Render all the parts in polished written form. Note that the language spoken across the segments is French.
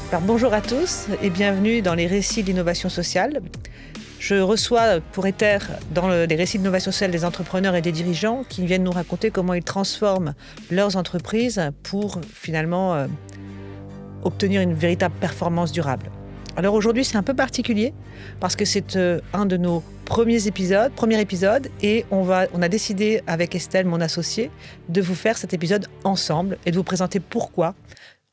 Alors, bonjour à tous et bienvenue dans les récits d'innovation sociale. Je reçois pour Ether dans les récits d'innovation sociale des entrepreneurs et des dirigeants qui viennent nous raconter comment ils transforment leurs entreprises pour finalement obtenir une véritable performance durable. Alors aujourd'hui, c'est un peu particulier parce que c'est un de nos premier épisode et on a décidé avec Estelle, mon associée, de vous faire cet épisode ensemble et de vous présenter pourquoi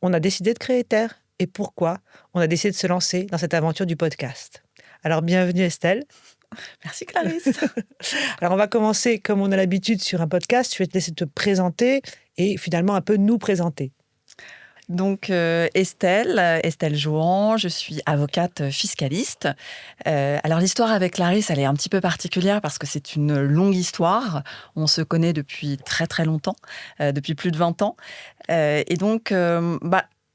on a décidé de créer Ether et pourquoi on a décidé de se lancer dans cette aventure du podcast. Alors bienvenue Estelle. Merci Clarisse. Alors on va commencer comme on a l'habitude sur un podcast, je vais te laisser te présenter et finalement un peu nous présenter. Donc Estelle Jouan, je suis avocate fiscaliste. Alors l'histoire avec Clarisse, elle est un petit peu particulière parce que c'est une longue histoire. On se connaît depuis très très longtemps, depuis plus de 20 ans. Et donc,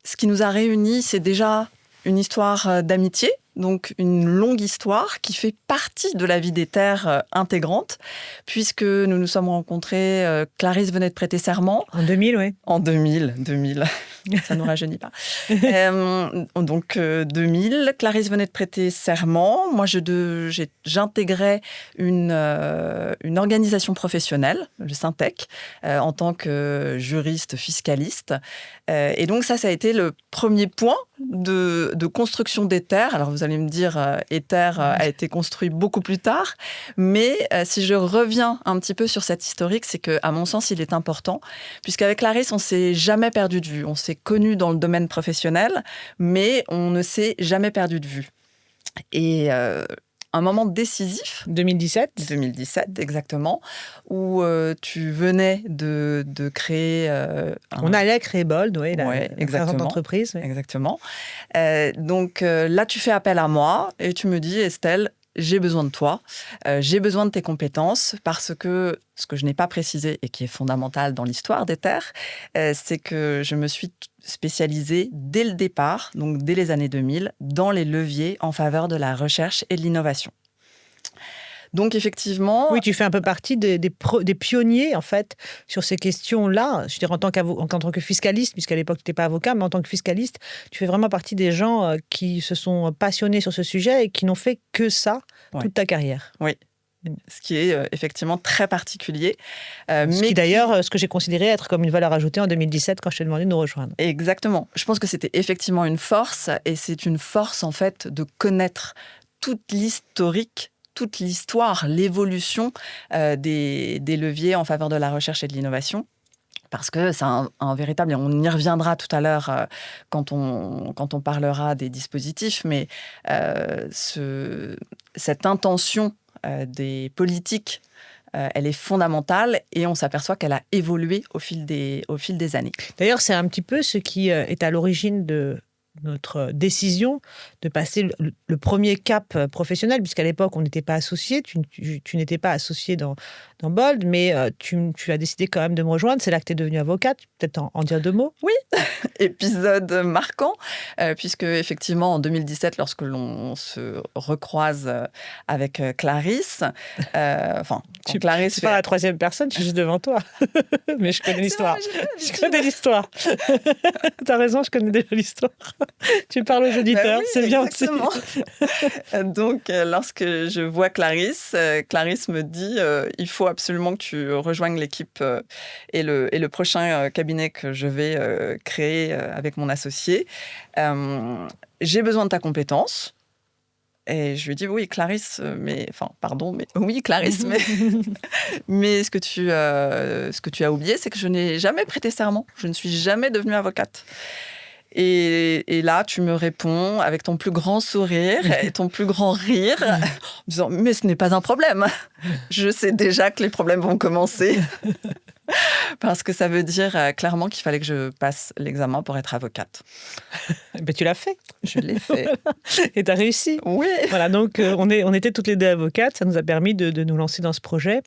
ce qui nous a réunis, c'est déjà une histoire d'amitié. Donc, une longue histoire qui fait partie de la vie d'Ether intégrante, puisque nous nous sommes rencontrés, Clarisse venait de prêter serment. En 2000, oui. En 2000, ça ne nous rajeunit pas. Donc, 2000, Clarisse venait de prêter serment. Moi, j'intégrais une organisation professionnelle, le Syntec, en tant que juriste fiscaliste. Et donc, ça a été le premier point de construction d'Ether. Alors, vous allez me dire, Ether a été construit beaucoup plus tard. Mais si je reviens un petit peu sur cette historique, c'est qu'à mon sens, il est important. Puisqu'avec Clarisse, on ne s'est jamais perdu de vue. On s'est connus dans le domaine professionnel, mais on ne s'est jamais perdu de vue. Et un moment décisif. 2017, exactement, où tu venais de créer... On allait créer Bold, oui, la création d'entreprise. Oui. Exactement. Donc là, tu fais appel à moi et tu me dis, Estelle, j'ai besoin de toi, j'ai besoin de tes compétences parce que ce que je n'ai pas précisé et qui est fondamental dans l'histoire d'Ether, c'est que je me suis spécialisée dès le départ, donc dès les années 2000, dans les leviers en faveur de la recherche et de l'innovation. Donc effectivement... Oui, tu fais un peu partie des pionniers, en fait, sur ces questions-là. Je veux dire, en tant que fiscaliste, puisqu'à l'époque, tu n'étais pas avocat, mais en tant que fiscaliste, tu fais vraiment partie des gens qui se sont passionnés sur ce sujet et qui n'ont fait que ça toute ta carrière. Oui. Ce qui est effectivement très particulier. Ce que j'ai considéré être comme une valeur ajoutée en 2017 quand je t'ai demandé de nous rejoindre. Exactement. Je pense que c'était effectivement une force, et c'est une force, en fait, de connaître toute l'histoire, l'évolution des leviers en faveur de la recherche et de l'innovation. Parce que c'est un véritable, et on y reviendra tout à l'heure quand on parlera des dispositifs, mais cette intention des politiques, elle est fondamentale et on s'aperçoit qu'elle a évolué au fil des années. D'ailleurs, c'est un petit peu ce qui est à l'origine de notre décision de passer le premier cap professionnel, puisqu'à l'époque, on n'était pas associés. Tu n'étais pas associé dans Bold, mais tu as décidé quand même de me rejoindre. C'est là que tu es devenue avocate. Peut-être en dire deux mots. Oui, épisode marquant, puisque effectivement, en 2017, lorsque l'on se recroise avec Clarisse... Clarisse je suis pas la troisième personne, je suis juste devant toi. Mais je connais l'histoire. Je connais l'histoire. Tu as raison, je connais déjà l'histoire. Tu parles aux auditeurs, c'est bien aussi. Donc, lorsque je vois Clarisse, Clarisse me dit il faut absolument que tu rejoignes l'équipe et le prochain cabinet que je vais créer avec mon associé. J'ai besoin de ta compétence. Et je lui dis oui, Clarisse, oui, Clarisse, mais ce que tu as oublié, c'est que je n'ai jamais prêté serment. Je ne suis jamais devenue avocate. Et là, tu me réponds avec ton plus grand sourire et ton plus grand rire, en disant « Mais ce n'est pas un problème. Je sais déjà que les problèmes vont commencer. » Parce que ça veut dire clairement qu'il fallait que je passe l'examen pour être avocate. Ben, tu l'as fait. Je l'ai fait. Et tu as réussi. Oui. Voilà, donc on était toutes les deux avocates. Ça nous a permis de nous lancer dans ce projet.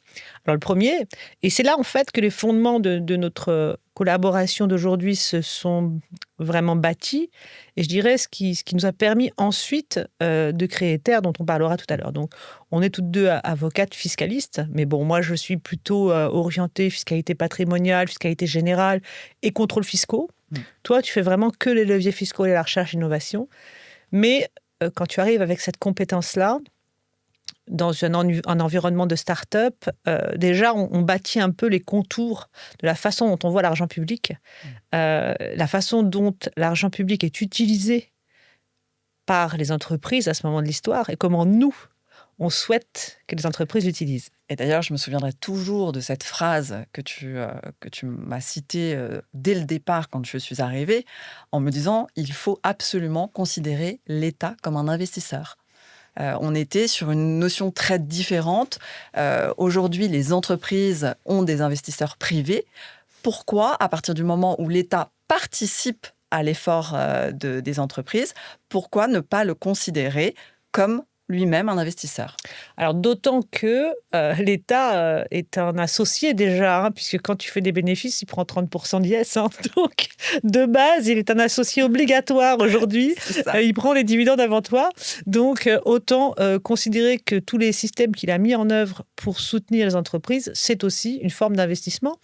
Alors le premier, et c'est là en fait que les fondements de notre collaboration d'aujourd'hui se sont vraiment bâtis. Et je dirais ce qui nous a permis ensuite de créer Ether, dont on parlera tout à l'heure. Donc on est toutes deux avocates fiscalistes. Mais bon, moi je suis plutôt orientée fiscalité patrimoniale, fiscalité générale et contrôles fiscaux. Toi, tu fais vraiment que les leviers fiscaux et la recherche et l'innovation. Mais quand tu arrives avec cette compétence-là, dans un environnement de start-up, déjà, on bâtit un peu les contours de la façon dont on voit l'argent public, la façon dont l'argent public est utilisé par les entreprises à ce moment de l'histoire et comment nous, on souhaite que les entreprises l'utilisent. Et d'ailleurs, je me souviendrai toujours de cette phrase que tu m'as citée dès le départ quand je suis arrivée, en me disant « il faut absolument considérer l'État comme un investisseur ». On était sur une notion très différente. Aujourd'hui, les entreprises ont des investisseurs privés. Pourquoi, à partir du moment où l'État participe à l'effort des entreprises, pourquoi ne pas le considérer comme lui-même un investisseur? Alors, d'autant que l'État est un associé déjà, hein, puisque quand tu fais des bénéfices, il prend 30% d'IS. Hein, donc, de base, il est un associé obligatoire aujourd'hui. Il prend les dividendes avant toi. Donc, autant considérer que tous les systèmes qu'il a mis en œuvre pour soutenir les entreprises, c'est aussi une forme d'investissement.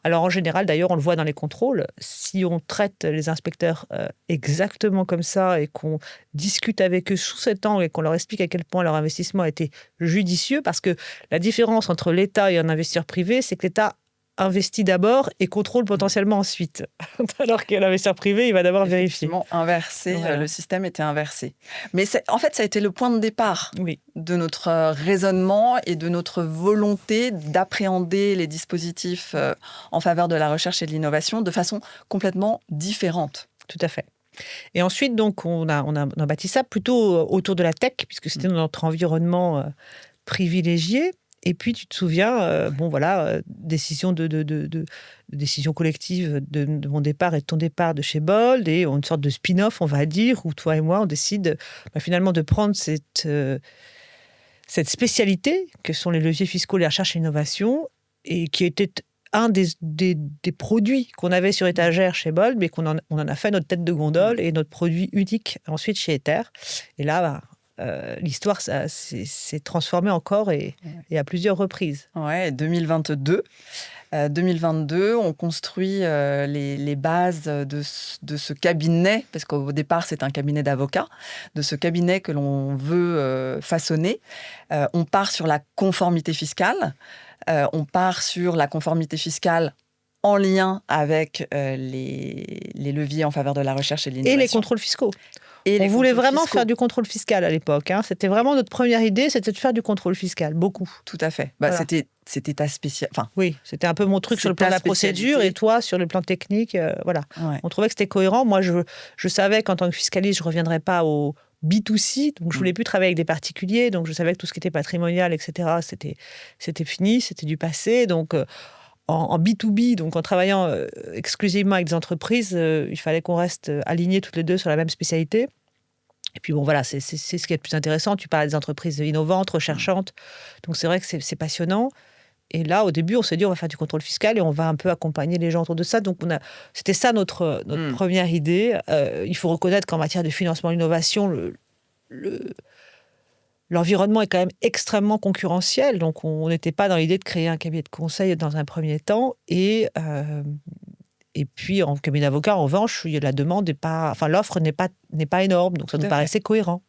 Alors, en général, d'ailleurs, on le voit dans les contrôles. Si on traite les inspecteurs exactement comme ça et qu'on discute avec eux sous cet angle et qu'on leur explique à quel point leur investissement a été judicieux, parce que la différence entre l'État et un investisseur privé, c'est que l'État investit d'abord et contrôle potentiellement ensuite. Alors que l'investisseur privé, il va d'abord vérifier. Inversé, voilà. Le système était inversé. Mais en fait, ça a été le point de départ de notre raisonnement et de notre volonté d'appréhender les dispositifs en faveur de la recherche et de l'innovation de façon complètement différente. Tout à fait. Et ensuite, donc, on a bâti ça plutôt autour de la tech, puisque c'était notre environnement privilégié. Et puis, tu te souviens, décision décision collective de mon départ et de ton départ de chez Bold, et une sorte de spin-off, on va dire, où toi et moi, on décide finalement de prendre cette spécialité que sont les leviers fiscaux, les recherches et l'innovation, et qui était un des produits qu'on avait sur étagère chez Bold, mais on en a fait notre tête de gondole et notre produit unique ensuite chez Ether. Et là, l'histoire s'est transformée encore et à plusieurs reprises. Ouais, 2022. 2022, on construit les bases de ce cabinet, parce qu'au départ, c'est un cabinet d'avocats, de ce cabinet que l'on veut façonner. On part sur la conformité fiscale. On part sur la conformité fiscale en lien avec les leviers en faveur de la recherche et de l'innovation. Et les contrôles fiscaux. On voulait vraiment faire du contrôle fiscal à l'époque. Hein. C'était vraiment notre première idée, c'était de faire du contrôle fiscal, beaucoup. Tout à fait. Voilà. C'était ta spécialité. Enfin, oui, c'était un peu mon truc sur le plan de la procédure et toi sur le plan technique. Voilà. Ouais. On trouvait que c'était cohérent. Moi, je savais qu'en tant que fiscaliste, je ne reviendrais pas au B2C, donc je ne voulais plus travailler avec des particuliers, donc je savais que tout ce qui était patrimonial, etc., c'était fini, c'était du passé. Donc, en B2B, donc en travaillant exclusivement avec des entreprises, il fallait qu'on reste alignés toutes les deux sur la même spécialité. Et puis bon, voilà, c'est ce qui est le plus intéressant. Tu parles des entreprises innovantes, recherchantes. Donc c'est vrai que c'est passionnant. Et là, au début, on s'est dit, on va faire du contrôle fiscal et on va un peu accompagner les gens autour de ça. Donc c'était ça notre première idée. Il faut reconnaître qu'en matière de financement de l'innovation, l'environnement est quand même extrêmement concurrentiel. Donc on n'était pas dans l'idée de créer un cabinet de conseil dans un premier temps. Et puis, en cabinet d'avocat, en revanche, la demande n'est pas... Enfin, l'offre n'est pas énorme, donc ça nous paraissait cohérent.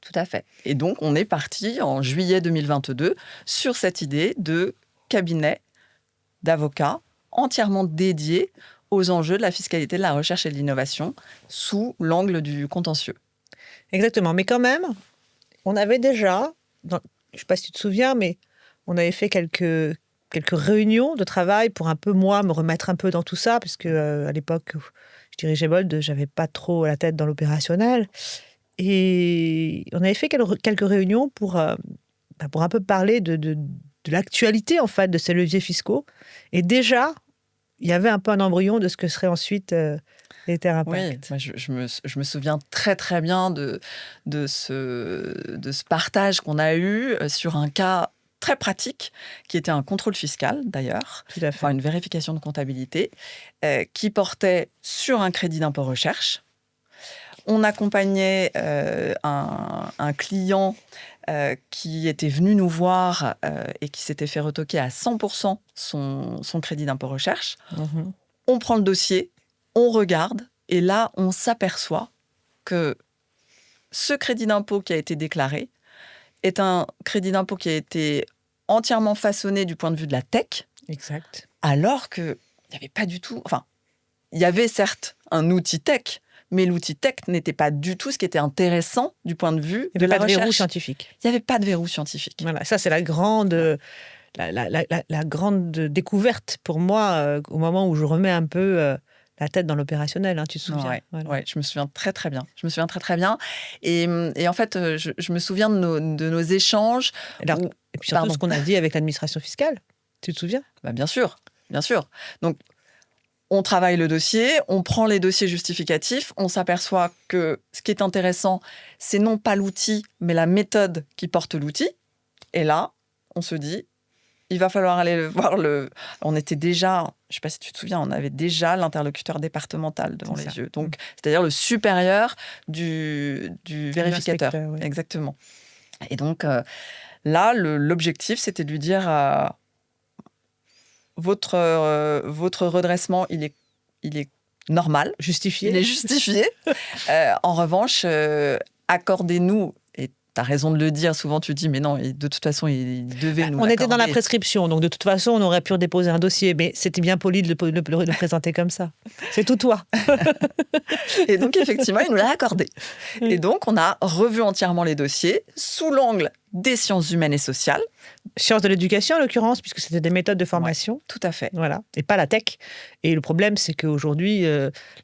Tout à fait. Et donc, on est parti en juillet 2022 sur cette idée de cabinet d'avocats entièrement dédié aux enjeux de la fiscalité, de la recherche et de l'innovation sous l'angle du contentieux. Exactement. Mais quand même, on avait déjà... je ne sais pas si tu te souviens, mais on avait fait quelques réunions de travail pour un peu, moi, me remettre un peu dans tout ça, parce que à l'époque où je dirigeais Bold, j'avais pas trop la tête dans l'opérationnel. Et on avait fait quelques réunions pour un peu parler de l'actualité, en fait, de ces leviers fiscaux. Et déjà, il y avait un peu un embryon de ce que serait ensuite Ether Impact. Oui, je me souviens très, très bien de ce partage qu'on a eu sur un cas très pratique, qui était un contrôle fiscal, d'ailleurs, enfin une vérification de comptabilité, qui portait sur un crédit d'impôt recherche. On accompagnait un client qui était venu nous voir et qui s'était fait retoquer à 100% son crédit d'impôt recherche. On prend le dossier, on regarde et là, on s'aperçoit que ce crédit d'impôt qui a été déclaré est un crédit d'impôt qui a été entièrement façonné du point de vue de la tech. Exact. Alors qu'il n'y avait pas du tout... Enfin, il y avait certes un outil tech, mais l'outil tech n'était pas du tout ce qui était intéressant du point de vue de la recherche. Il n'y avait pas de verrou scientifique. Il n'y avait pas de verrou scientifique. Voilà, ça c'est la grande découverte pour moi au moment où je remets un peu la tête dans l'opérationnel, hein, tu te souviens? Ouais, voilà. Ouais, je me souviens très très bien. Et en fait, je me souviens de nos échanges. Et puis surtout ce qu'on a dit avec l'administration fiscale, tu te souviens? Bien sûr, bien sûr. Donc, on travaille le dossier, on prend les dossiers justificatifs, on s'aperçoit que ce qui est intéressant, c'est non pas l'outil, mais la méthode qui porte l'outil. Et là, on se dit, il va falloir aller voir On était déjà, je ne sais pas si tu te souviens, on avait déjà l'interlocuteur départemental devant les yeux. Donc, c'est-à-dire le supérieur du vérificateur. Oui. Exactement. Et donc, là, l'objectif, c'était de lui dire votre redressement, il est normal. Justifié. Il est justifié. En revanche, accordez-nous... Tu as raison de le dire, souvent tu dis, mais non, de toute façon, il devait nous On l'accorder. était dans la prescription, donc de toute façon, on aurait pu déposer un dossier, mais c'était bien poli de le présenter comme ça. C'est tout toi. Et donc, effectivement, il nous l'a accordé. Et donc, on a revu entièrement les dossiers sous l'angle des sciences humaines et sociales. Sciences de l'éducation, en l'occurrence, puisque c'était des méthodes de formation. Ouais, tout à fait. Voilà, et pas la tech. Et le problème, c'est qu'aujourd'hui,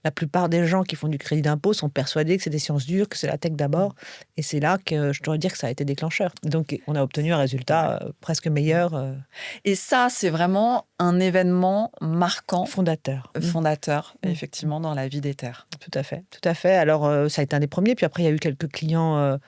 la plupart des gens qui font du crédit d'impôt sont persuadés que c'est des sciences dures, que c'est la tech d'abord. Et c'est là que je dois dire que ça a été déclencheur. Donc, on a obtenu un résultat presque meilleur. Et ça, c'est vraiment un événement marquant. Fondateur, effectivement, dans la vie d'Ether. Tout à fait, tout à fait. Alors, ça a été un des premiers. Puis après, il y a eu quelques clients...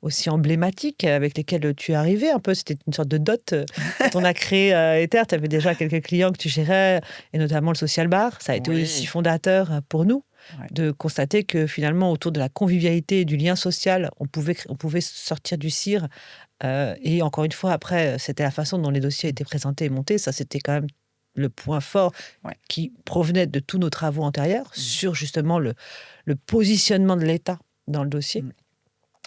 aussi emblématiques avec lesquels tu es arrivé un peu. C'était une sorte de dot. Quand on a créé Ether, tu avais déjà quelques clients que tu gérais, et notamment le Social Bar. Ça a été aussi fondateur pour nous de constater que finalement, autour de la convivialité et du lien social, on pouvait sortir du CIR. Et encore une fois, après, c'était la façon dont les dossiers étaient présentés et montés. Ça, c'était quand même le point fort qui provenait de tous nos travaux antérieurs sur justement le positionnement de l'État dans le dossier.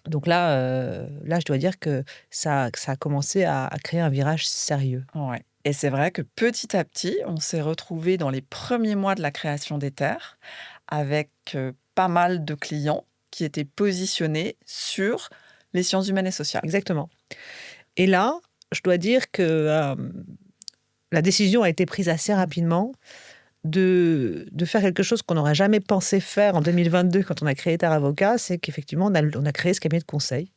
Donc là, je dois dire que ça a commencé à créer un virage sérieux. Ouais. Et c'est vrai que petit à petit, on s'est retrouvés dans les premiers mois de la création d'Ether avec pas mal de clients qui étaient positionnés sur les sciences humaines et sociales. Exactement. Et là, je dois dire que la décision a été prise assez rapidement de faire quelque chose qu'on n'aurait jamais pensé faire en 2022 quand on a créé Ether Avocat, c'est qu'effectivement, on a créé ce cabinet de conseil,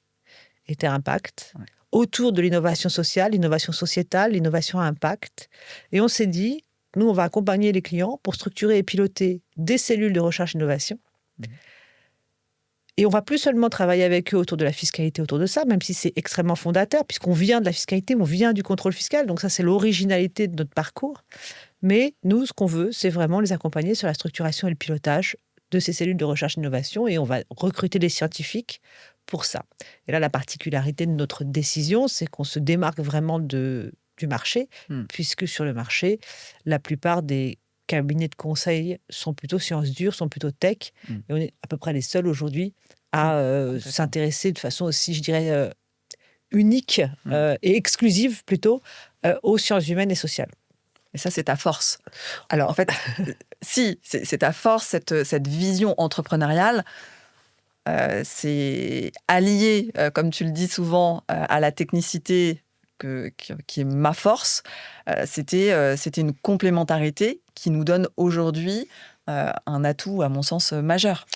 Ether Impact, autour de l'innovation sociale, l'innovation sociétale, l'innovation à impact. Et on s'est dit, nous, on va accompagner les clients pour structurer et piloter des cellules de recherche-innovation. Et on va plus seulement travailler avec eux autour de la fiscalité, autour de ça, même si c'est extrêmement fondateur, puisqu'on vient de la fiscalité, on vient du contrôle fiscal, donc ça, c'est l'originalité de notre parcours. Mais nous, ce qu'on veut, c'est vraiment les accompagner sur la structuration et le pilotage de ces cellules de recherche-innovation, et on va recruter des scientifiques pour ça. Et là, la particularité de notre décision, c'est qu'on se démarque vraiment du marché, puisque sur le marché, la plupart des cabinets de conseil sont plutôt sciences dures, sont plutôt tech, et on est à peu près les seuls aujourd'hui à s'intéresser de façon aussi, je dirais, unique et exclusive plutôt aux sciences humaines et sociales. Et ça, c'est ta force. Alors, en fait, si, c'est ta force, cette vision entrepreneuriale. C'est allié, comme tu le dis souvent, à la technicité qui est ma force. C'était une complémentarité qui nous donne aujourd'hui un atout, à mon sens, majeur.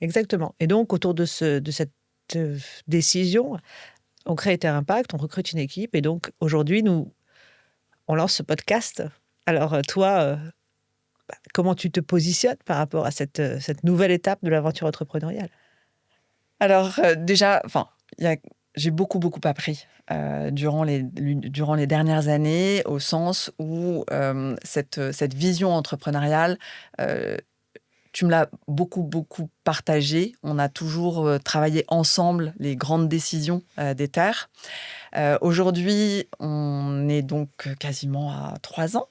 Exactement. Et donc, autour de cette décision, on crée Ether Impact, on recrute une équipe. Et donc, aujourd'hui, on lance ce podcast. Alors, toi, comment tu te positionnes par rapport à cette nouvelle étape de l'aventure entrepreneuriale ? Alors, déjà, j'ai beaucoup appris durant les dernières années, au sens où cette vision entrepreneuriale, tu me l'as beaucoup partagée. On a toujours travaillé ensemble les grandes décisions d'Ether. Aujourd'hui, on est donc quasiment à 3 ans.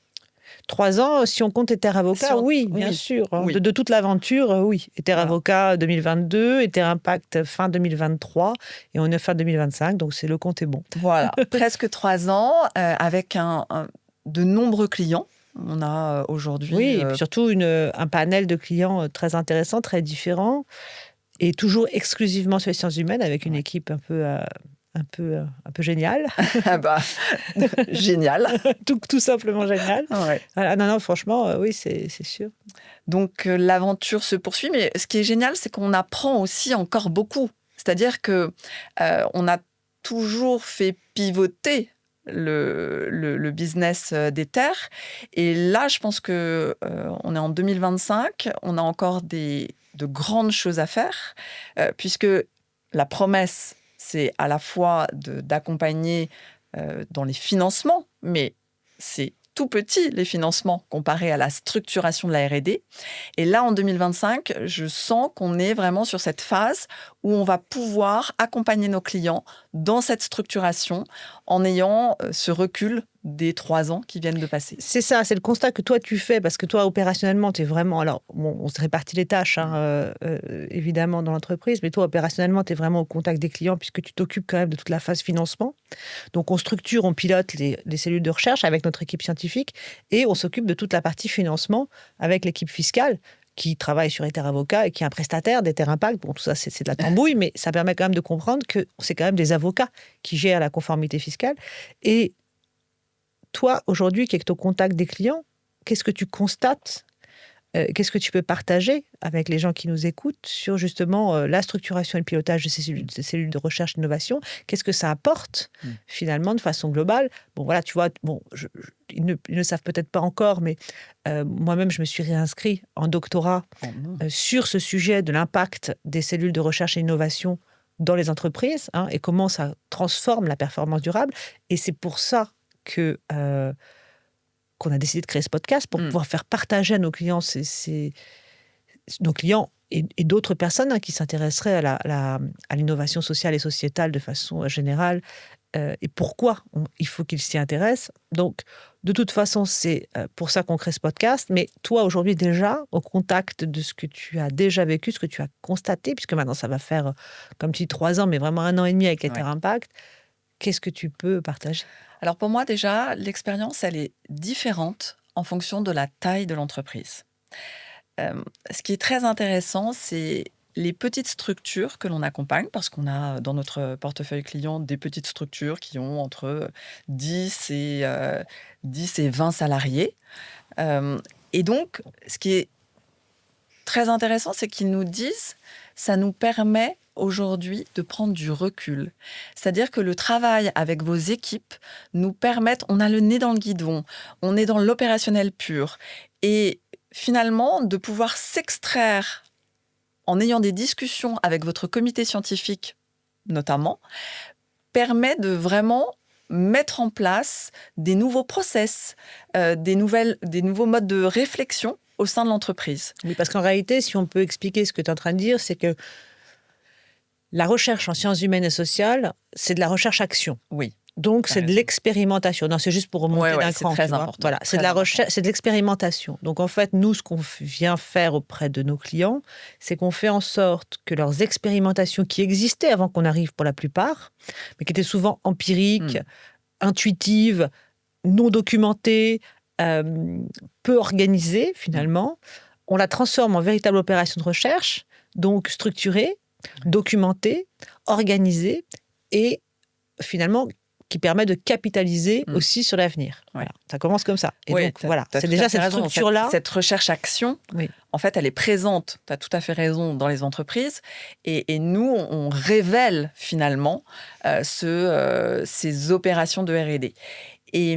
3 ans, si on compte Ether Avocat, oui, bien sûr. Oui. De toute l'aventure, oui. Ether Avocat 2022, Ether Impact fin 2023, et on est fin 2025, donc le compte est bon. Voilà, presque 3 ans, avec de nombreux clients. On a aujourd'hui... Oui, et puis surtout un panel de clients très intéressant, très différent, et toujours exclusivement sur les sciences humaines, avec une équipe un peu géniale. Génial. tout simplement génial. Ouais. Ah, non, franchement, oui, c'est sûr. Donc, l'aventure se poursuit, mais ce qui est génial, c'est qu'on apprend aussi encore beaucoup. C'est-à-dire que on a toujours fait pivoter le business d'Ether. Et là, je pense que on est en 2025, on a encore de grandes choses à faire, puisque la promesse, c'est à la fois d'accompagner dans les financements, mais c'est tout petit, les financements, comparés à la structuration de la R&D. Et là, en 2025, je sens qu'on est vraiment sur cette phase où on va pouvoir accompagner nos clients dans cette structuration en ayant ce recul des 3 ans qui viennent de passer. C'est ça, c'est le constat que toi tu fais, parce que toi, opérationnellement, tu es vraiment... Alors, on se répartit les tâches, évidemment, dans l'entreprise, mais toi, opérationnellement, tu es vraiment au contact des clients, puisque tu t'occupes quand même de toute la phase financement. Donc, on structure, on pilote les cellules de recherche avec notre équipe scientifique, et on s'occupe de toute la partie financement avec l'équipe fiscale, qui travaille sur Ether Avocat et qui est un prestataire d'Ether Impact. Bon, tout ça, c'est de la tambouille, mais ça permet quand même de comprendre que c'est quand même des avocats qui gèrent la conformité fiscale. Et toi, aujourd'hui, qui es au contact des clients, qu'est-ce que tu constates qu'est-ce que tu peux partager avec les gens qui nous écoutent sur justement la structuration et le pilotage de ces cellules de recherche et d'innovation? Qu'est-ce que ça apporte finalement de façon globale? Bon, voilà, tu vois, ils ne savent peut-être pas encore, mais moi-même, je me suis réinscrit en doctorat sur ce sujet de l'impact des cellules de recherche et d'innovation dans les entreprises, et comment ça transforme la performance durable. Et c'est pour ça qu'on a décidé de créer ce podcast, pour pouvoir faire partager à nos clients, nos clients et d'autres personnes qui s'intéresseraient à l'innovation sociale et sociétale de façon générale, et pourquoi il faut qu'ils s'y intéressent. Donc, de toute façon, c'est pour ça qu'on crée ce podcast. Mais toi, aujourd'hui, déjà, au contact de ce que tu as déjà vécu, ce que tu as constaté, puisque maintenant, ça va faire, comme tu dis, 3 ans, mais vraiment 1 an et demi avec Ether Impact, qu'est-ce que tu peux partager? Alors pour moi, déjà, l'expérience, elle est différente en fonction de la taille de l'entreprise. Ce qui est très intéressant, c'est les petites structures que l'on accompagne, parce qu'on a dans notre portefeuille client des petites structures qui ont entre 10 et 20 salariés. Et donc, ce qui est très intéressant, c'est qu'ils nous disent, ça nous permet aujourd'hui de prendre du recul. C'est-à-dire que le travail avec vos équipes nous permet, on a le nez dans le guidon, on est dans l'opérationnel pur. Et finalement, de pouvoir s'extraire en ayant des discussions avec votre comité scientifique, notamment, permet de vraiment mettre en place des nouveaux process, des nouveaux modes de réflexion au sein de l'entreprise. Oui, parce qu'en réalité, si on peut expliquer ce que tu es en train de dire, c'est que la recherche en sciences humaines et sociales, c'est de la recherche-action. Oui. Donc, c'est de l'expérimentation. Non, c'est juste pour remonter d'un cran. C'est très important. Voilà, c'est de la recherche, c'est de l'expérimentation. Donc, en fait, nous, ce qu'on vient faire auprès de nos clients, c'est qu'on fait en sorte que leurs expérimentations qui existaient avant qu'on arrive pour la plupart, mais qui étaient souvent empiriques, intuitives, non documentées, peu organisées, finalement, on la transforme en véritable opération de recherche, donc structurée, documentée, organisée, et finalement qui permet de capitaliser aussi sur l'avenir. Voilà. Ça commence comme ça. Et donc, voilà, c'est déjà cette structure-là. Cette recherche-action, en fait, elle est présente, tu as tout à fait raison, dans les entreprises. Et nous, on révèle finalement ces opérations de R&D. Et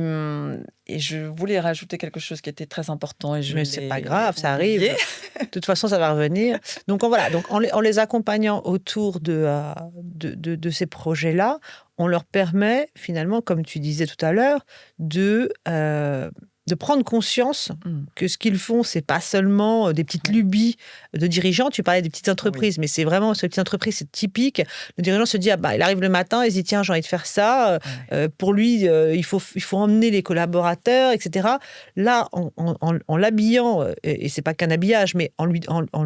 je voulais rajouter quelque chose qui était très important. Mais c'est pas grave, ça arrive. De toute façon, ça va revenir. Donc, voilà. Donc, en les accompagnant autour de ces projets-là, on leur permet finalement, comme tu disais tout à l'heure, de de prendre conscience que ce qu'ils font, c'est pas seulement des petites lubies de dirigeants. Tu parlais des petites entreprises, mais c'est vraiment, ces petites entreprises, c'est typique. Le dirigeant se dit, il arrive le matin, il se dit, tiens, j'ai envie de faire ça. Pour lui, il faut emmener les collaborateurs, etc. Là, en l'habillant, et c'est pas qu'un habillage, mais en lui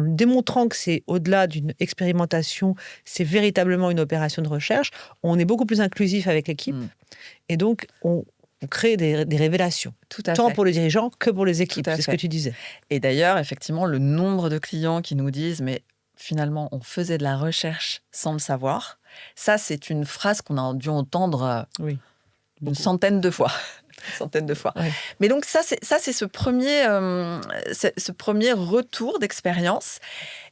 démontrant que c'est au-delà d'une expérimentation, c'est véritablement une opération de recherche, on est beaucoup plus inclusif avec l'équipe. Et donc, on crée des révélations, tant pour les dirigeants que pour les équipes, c'est ce que tu disais. Et d'ailleurs, effectivement, le nombre de clients qui nous disent « mais finalement, on faisait de la recherche sans le savoir », ça, c'est une phrase qu'on a dû entendre une centaine de fois. Ouais. Mais donc, ça, c'est ce premier retour d'expérience.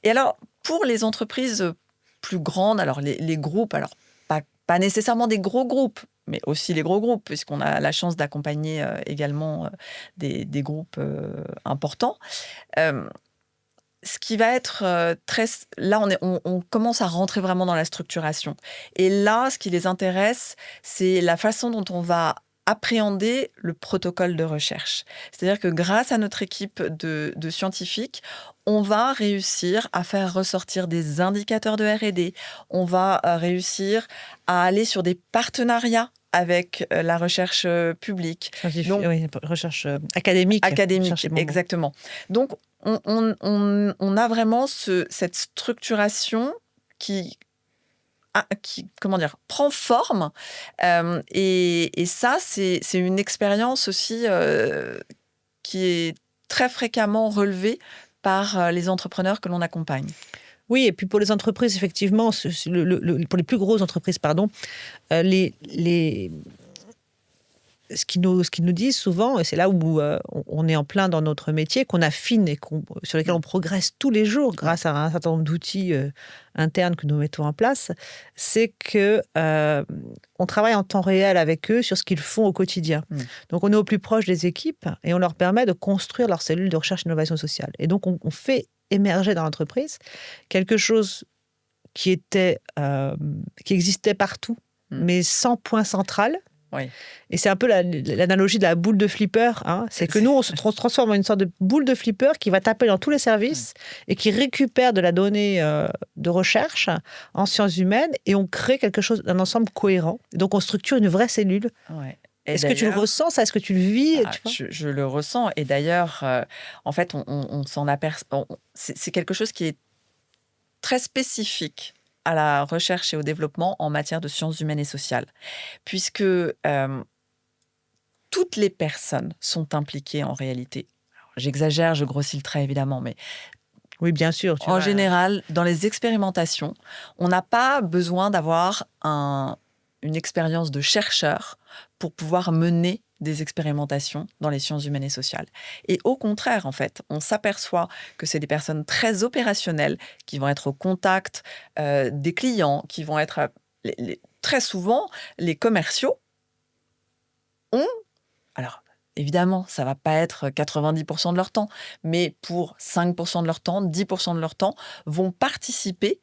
Et alors, pour les entreprises plus grandes, alors les groupes, alors pas nécessairement des gros groupes, mais aussi les gros groupes, puisqu'on a la chance d'accompagner également des groupes importants. Ce qui va être très... Là, on commence à rentrer vraiment dans la structuration. Et là, ce qui les intéresse, c'est la façon dont on va appréhender le protocole de recherche. C'est-à-dire que grâce à notre équipe de scientifiques, on va réussir à faire ressortir des indicateurs de R&D, on va réussir à aller sur des partenariats avec la recherche publique. Donc, recherche académique. Académique, exactement. Donc, on a vraiment cette structuration qui prend forme. Et ça, c'est une expérience aussi qui est très fréquemment relevée par les entrepreneurs que l'on accompagne. Oui, et puis pour les entreprises, effectivement, pour les plus grosses entreprises, ce qu'ils nous disent souvent, et c'est là où on est en plein dans notre métier, qu'on affine et sur lesquels on progresse tous les jours grâce à un certain nombre d'outils internes que nous mettons en place, c'est qu'on travaille en temps réel avec eux sur ce qu'ils font au quotidien. Donc on est au plus proche des équipes et on leur permet de construire leur cellule de recherche et d'innovation sociale. Et donc on fait émerger dans l'entreprise quelque chose qui existait partout, mais sans point central. Oui. Et c'est un peu l'analogie de la boule de flipper. C'est que nous, on se transforme en une sorte de boule de flipper qui va taper dans tous les services et qui récupère de la donnée de recherche en sciences humaines et on crée quelque chose, un ensemble cohérent. Et donc, on structure une vraie cellule. Ouais. Est-ce que tu le ressens, ça? Est-ce que tu le vis? Je le ressens. Et d'ailleurs, en fait, on s'en aperçoit. C'est quelque chose qui est très spécifique à la recherche et au développement en matière de sciences humaines et sociales, puisque toutes les personnes sont impliquées en réalité. Alors, j'exagère, je grossis le trait évidemment, mais oui, bien sûr. En général, dans les expérimentations, on n'a pas besoin d'avoir une expérience de chercheur pour pouvoir mener des expérimentations dans les sciences humaines et sociales. Et au contraire, en fait, on s'aperçoit que c'est des personnes très opérationnelles qui vont être au contact des clients, qui vont être... très souvent, les commerciaux ont... Alors, évidemment, ça ne va pas être 90% de leur temps, mais pour 5% de leur temps, 10% de leur temps, vont participer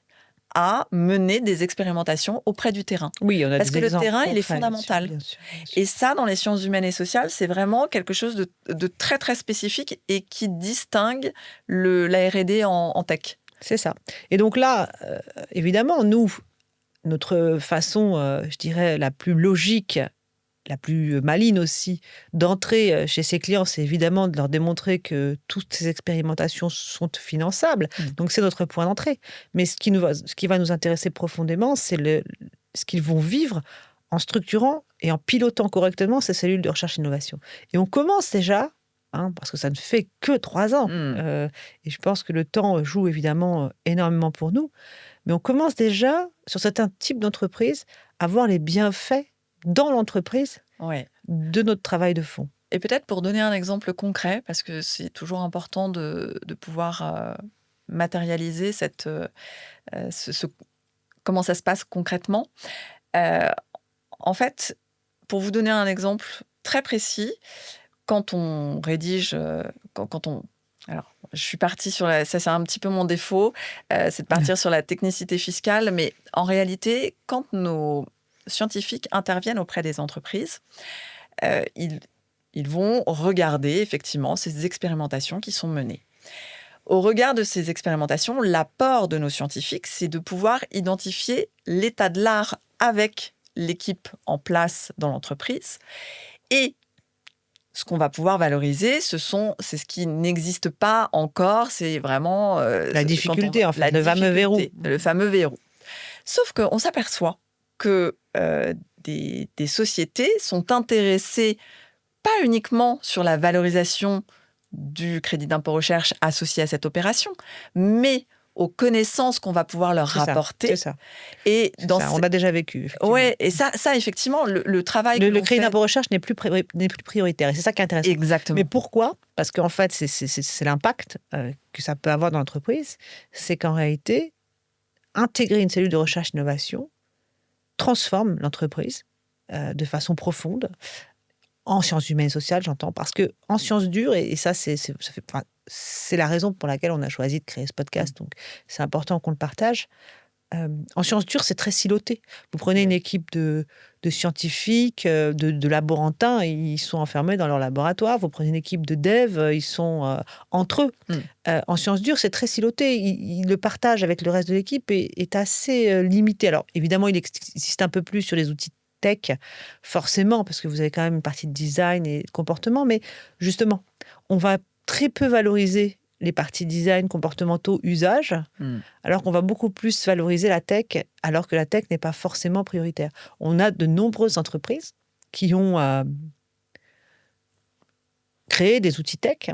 à mener des expérimentations auprès du terrain. Oui, on a parce des que le terrain, il est concrets, fondamental. Bien sûr. Et ça, dans les sciences humaines et sociales, c'est vraiment quelque chose de très, très spécifique et qui distingue la R&D en tech. C'est ça. Et donc là, évidemment, notre façon, je dirais, la plus logique, la plus maligne aussi, d'entrer chez ses clients, c'est évidemment de leur démontrer que toutes ces expérimentations sont finançables. Donc, c'est notre point d'entrée. Mais ce qui va nous intéresser profondément, c'est ce qu'ils vont vivre en structurant et en pilotant correctement ces cellules de recherche-innovation. Et on commence déjà, parce que ça ne fait que 3 ans, et je pense que le temps joue évidemment énormément pour nous, mais on commence déjà, sur certains types d'entreprises, à voir les bienfaits dans l'entreprise de notre travail de fond. Et peut-être pour donner un exemple concret, parce que c'est toujours important de pouvoir matérialiser comment ça se passe concrètement. En fait, pour vous donner un exemple très précis, quand on rédige, alors, je suis partie sur ça c'est un petit peu mon défaut, c'est de partir sur la technicité fiscale, mais en réalité, quand nos scientifiques interviennent auprès des entreprises, ils Ils vont regarder effectivement ces expérimentations qui sont menées. Au regard de ces expérimentations, l'apport de nos scientifiques, c'est de pouvoir identifier l'état de l'art avec l'équipe en place dans l'entreprise. Et ce qu'on va pouvoir valoriser, c'est ce qui n'existe pas encore, c'est vraiment... La difficulté, en fait, le fameux verrou. Le fameux verrou. Sauf qu'on s'aperçoit que des sociétés sont intéressées pas uniquement sur la valorisation du crédit d'impôt recherche associé à cette opération, mais aux connaissances qu'on va pouvoir leur rapporter. C'est ça. Et on l'a déjà vécu. Oui, et ça effectivement, le travail... Le crédit d'impôt recherche n'est plus prioritaire. Et c'est ça qui est intéressant. Exactement. Mais pourquoi ? Parce qu'en fait, c'est l'impact que ça peut avoir dans l'entreprise. C'est qu'en réalité, intégrer une cellule de recherche-innovation transforme l'entreprise de façon profonde. En sciences humaines et sociales, j'entends, parce que en sciences dures, et ça, c'est la raison pour laquelle on a choisi de créer ce podcast, donc c'est important qu'on le partage. En sciences dures, c'est très siloté. Vous prenez une équipe de scientifiques, de laborantins, ils sont enfermés dans leur laboratoire. Vous prenez une équipe de devs, ils sont entre eux. En sciences dures, c'est très siloté. Le partage avec le reste de l'équipe est assez limité. Alors, évidemment, il existe un peu plus sur les outils tech, forcément, parce que vous avez quand même une partie de design et de comportement, mais justement, on va très peu valoriser les parties design, comportementaux, usages, alors qu'on va beaucoup plus valoriser la tech, alors que la tech n'est pas forcément prioritaire. On a de nombreuses entreprises qui ont créé des outils tech,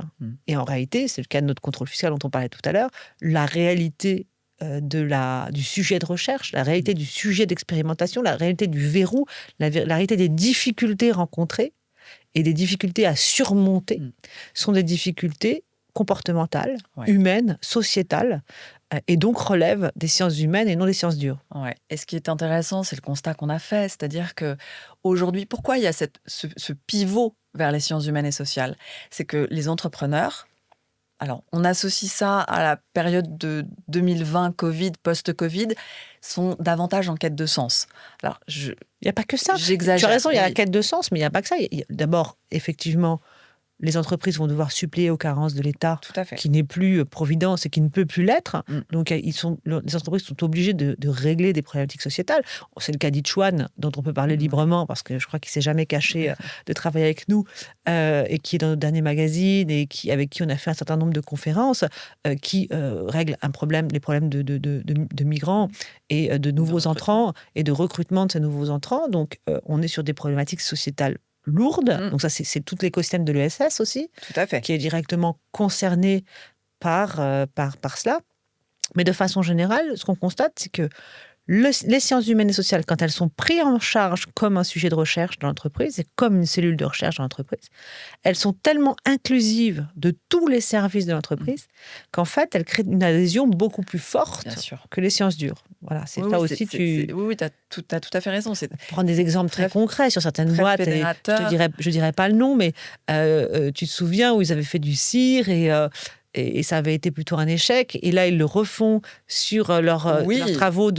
et en réalité, c'est le cas de notre contrôle fiscal dont on parlait tout à l'heure, la réalité du sujet de recherche, la réalité du sujet d'expérimentation, la réalité du verrou, la réalité des difficultés rencontrées et des difficultés à surmonter sont des difficultés comportementales, humaines, sociétales, et donc relèvent des sciences humaines et non des sciences dures. Ouais. Et ce qui est intéressant, c'est le constat qu'on a fait, c'est-à-dire qu'aujourd'hui, pourquoi il y a ce pivot vers les sciences humaines et sociales ? C'est que les entrepreneurs, alors, on associe ça à la période de 2020, Covid, post-Covid, sont davantage en quête de sens. Alors, il n'y a pas que ça. J'exagère. Tu as raison, il y a la quête de sens, mais il n'y a pas que ça. D'abord, effectivement, les entreprises vont devoir suppléer aux carences de l'État, qui n'est plus providence et qui ne peut plus l'être. Donc, les entreprises sont obligées de régler des problématiques sociétales. C'est le cas d'Ichuan, dont on peut parler librement, parce que je crois qu'il ne s'est jamais caché de travailler avec nous, et qui est dans notre dernier magazine, et avec qui on a fait un certain nombre de conférences, qui règle les problèmes de migrants et de nouveaux entrants, et de recrutement de ces nouveaux entrants. Donc, on est sur des problématiques sociétales lourde. Donc ça, c'est tout l'écosystème de l'ESS aussi, tout à fait, qui est directement concerné par cela. Mais de façon générale, ce qu'on constate, c'est que les sciences humaines et sociales, quand elles sont prises en charge comme un sujet de recherche dans l'entreprise et comme une cellule de recherche dans l'entreprise, elles sont tellement inclusives de tous les services de l'entreprise qu'en fait, elles créent une adhésion beaucoup plus forte que les sciences dures. Voilà, c'est ça aussi. Oui, tu as tout à fait raison. Prendre des exemples très concrets sur certaines boîtes. Je dirais pas le nom, mais tu te souviens où ils avaient fait du cire et ça avait été plutôt un échec. Et là, ils le refont sur leurs travaux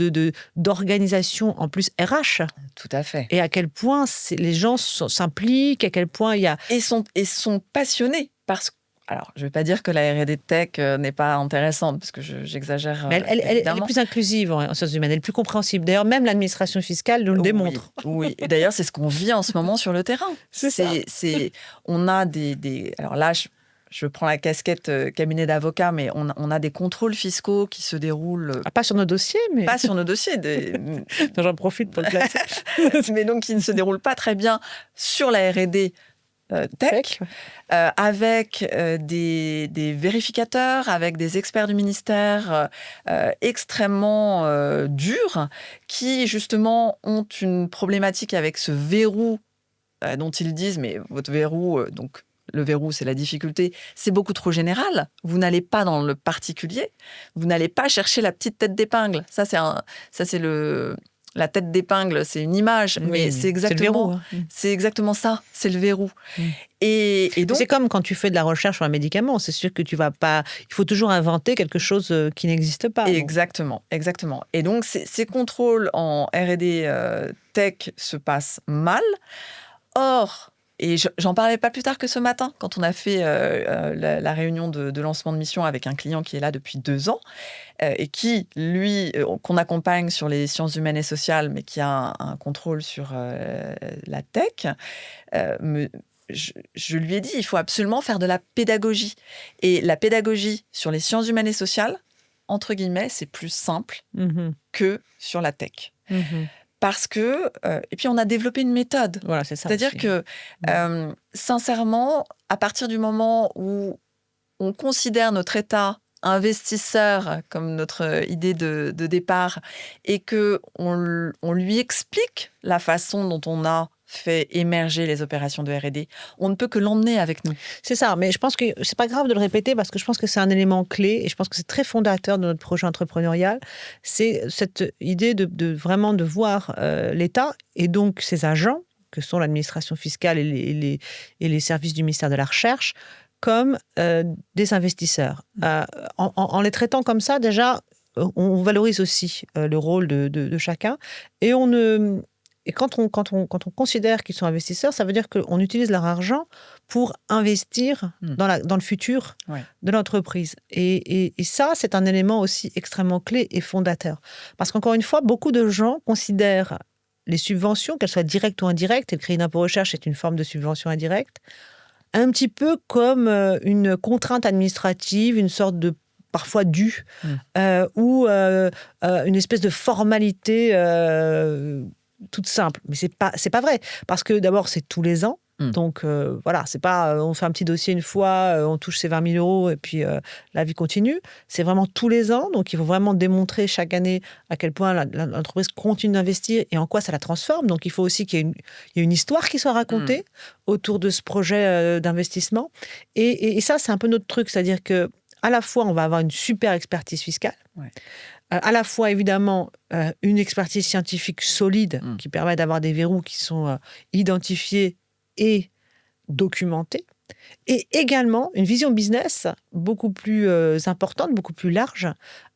d'organisation, en plus RH. Tout à fait. Et à quel point les gens s'impliquent, à quel point il y a... Et sont passionnés parce que... Alors, je ne vais pas dire que la R&D tech n'est pas intéressante, parce que j'exagère. Mais elle est plus inclusive en sciences humaines, elle est plus compréhensible. D'ailleurs, même l'administration fiscale nous le démontre. Oui, et d'ailleurs, c'est ce qu'on vit en ce moment sur le terrain. On a alors là, je prends la casquette cabinet d'avocat, mais on a des contrôles fiscaux qui se déroulent... pas sur nos dossiers, mais... Pas sur nos dossiers. J'en profite pour le placer. Mais donc, qui ne se déroulent pas très bien sur la R&D tech, avec des vérificateurs, avec des experts du ministère extrêmement durs, qui justement ont une problématique avec ce verrou dont ils disent, mais votre verrou, donc le verrou, c'est la difficulté, c'est beaucoup trop général. Vous n'allez pas dans le particulier, vous n'allez pas chercher la petite tête d'épingle. Ça, c'est la tête d'épingle, c'est une image, mais c'est exactement, c'est exactement ça, c'est le verrou. Et donc, c'est comme quand tu fais de la recherche sur un médicament, c'est sûr que tu vas pas... Il faut toujours inventer quelque chose qui n'existe pas. Exactement. Et donc, ces contrôles en R&D tech se passent mal. Or, Et j'en parlais pas plus tard que ce matin, quand on a fait la réunion de lancement de mission avec un client qui est là depuis 2 ans, et qui, lui, qu'on accompagne sur les sciences humaines et sociales, mais qui a un contrôle sur la tech, je lui ai dit, il faut absolument faire de la pédagogie. Et la pédagogie sur les sciences humaines et sociales, entre guillemets, c'est plus simple que sur la tech. Parce que... et puis, on a développé une méthode. Voilà, c'est ça. C'est-à-dire aussi. que, sincèrement, à partir du moment où on considère notre état investisseur comme notre idée de départ et qu'on lui explique la façon dont on a fait émerger les opérations de R&D, on ne peut que l'emmener avec nous. C'est ça, mais je pense que c'est pas grave de le répéter parce que je pense que c'est un élément clé et je pense que c'est très fondateur de notre projet entrepreneurial. C'est cette idée de vraiment de voir l'État et donc ses agents, que sont l'administration fiscale et les services du ministère de la Recherche, comme des investisseurs. En les traitant comme ça, déjà, on valorise aussi le rôle de chacun et Et quand on considère qu'ils sont investisseurs, ça veut dire qu'on utilise leur argent pour investir dans le futur de l'entreprise. Et ça, c'est un élément aussi extrêmement clé et fondateur. Parce qu'encore une fois, beaucoup de gens considèrent les subventions, qu'elles soient directes ou indirectes, et le crédit d'impôt recherche est une forme de subvention indirecte, un petit peu comme une contrainte administrative, une sorte de parfois due, ou une espèce de formalité toute simple. Mais c'est pas vrai. Parce que d'abord, c'est tous les ans. Donc, voilà, c'est pas on fait un petit dossier une fois, on touche ses 20 000 euros et puis la vie continue. C'est vraiment tous les ans. Donc, il faut vraiment démontrer chaque année à quel point l'entreprise continue d'investir et en quoi ça la transforme. Donc, il faut aussi qu'il y ait une histoire qui soit racontée autour de ce projet d'investissement. Et ça, c'est un peu notre truc. C'est-à-dire que à la fois, on va avoir une super expertise fiscale. À la fois, évidemment, une expertise scientifique solide qui permet d'avoir des verrous qui sont identifiés et documentés. Et également, une vision business beaucoup plus importante, beaucoup plus large,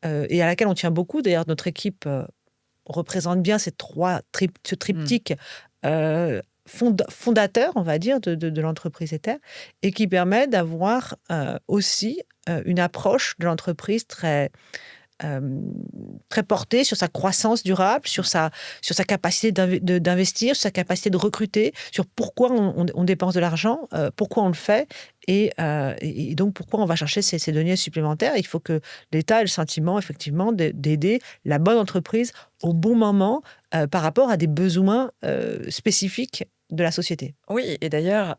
et à laquelle on tient beaucoup. D'ailleurs, notre équipe représente bien ce triptyque fondateur, on va dire, de l'entreprise Ether, et qui permet d'avoir aussi une approche de l'entreprise très portée sur sa croissance durable, sur sa capacité d'investir, sur sa capacité de recruter, sur pourquoi on dépense de l'argent, pourquoi on le fait, et donc pourquoi on va chercher ces données supplémentaires. Il faut que l'État ait le sentiment, effectivement, d'aider la bonne entreprise au bon moment par rapport à des besoins spécifiques de la société. Oui, et d'ailleurs,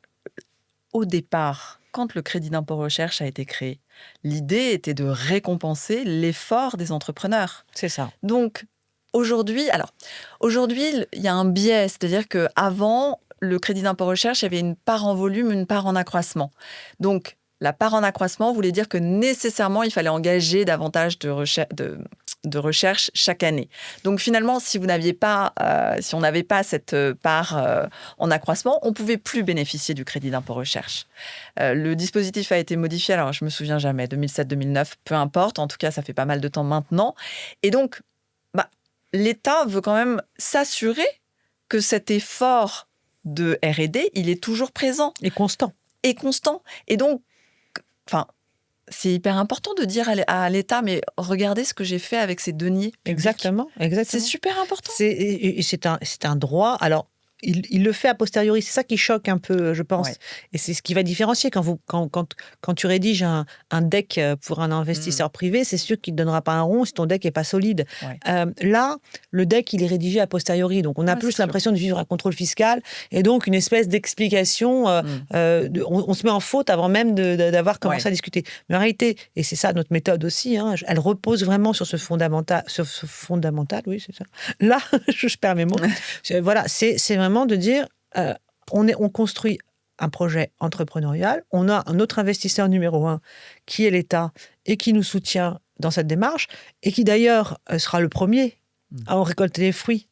au départ, quand le crédit d'impôt recherche a été créé, l'idée était de récompenser l'effort des entrepreneurs. C'est ça. Donc, aujourd'hui, il y a un biais, c'est-à-dire qu'avant, le crédit d'impôt recherche, il y avait une part en volume, une part en accroissement. Donc, la part en accroissement voulait dire que nécessairement, il fallait engager davantage de recherche chaque année. Donc finalement, si on n'avait pas cette part en accroissement, on ne pouvait plus bénéficier du crédit d'impôt recherche. Le dispositif a été modifié, alors je ne me souviens jamais, 2007-2009, peu importe, en tout cas ça fait pas mal de temps maintenant. Et donc, l'État veut quand même s'assurer que cet effort de R&D, il est toujours présent. Et constant. Et donc, c'est hyper important de dire à l'État, mais regardez ce que j'ai fait avec ces deniers publics. Exactement. C'est super important. C'est un droit. Alors, il le fait a posteriori. C'est ça qui choque un peu, je pense. Ouais. Et c'est ce qui va différencier. Quand tu rédiges un deck pour un investisseur privé, c'est sûr qu'il ne te donnera pas un rond si ton deck n'est pas solide. Ouais. Là, le deck, il est rédigé a posteriori. Donc, on a plus l'impression de vivre un contrôle fiscal et donc une espèce d'explication. On se met en faute avant même d'avoir commencé à discuter. Mais en réalité, et c'est ça notre méthode aussi, elle repose vraiment sur ce fondamental. Oui, c'est ça. Là, je perds mes mots. Voilà, c'est vraiment de dire, on construit un projet entrepreneurial, on a un autre investisseur numéro 1 qui est l'État et qui nous soutient dans cette démarche et qui d'ailleurs sera le premier à en récolter les fruits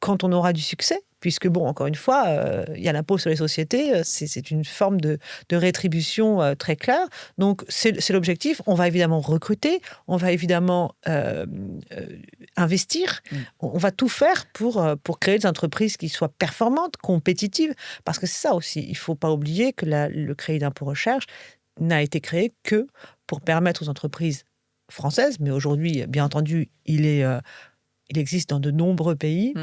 quand on aura du succès, puisque, bon, encore une fois, il y a l'impôt sur les sociétés, c'est une forme de rétribution très claire. Donc, c'est l'objectif. On va évidemment recruter, on va évidemment investir, on va tout faire pour créer des entreprises qui soient performantes, compétitives, parce que c'est ça aussi. Il ne faut pas oublier que le crédit d'impôt recherche n'a été créé que pour permettre aux entreprises françaises, mais aujourd'hui, bien entendu, il existe dans de nombreux pays,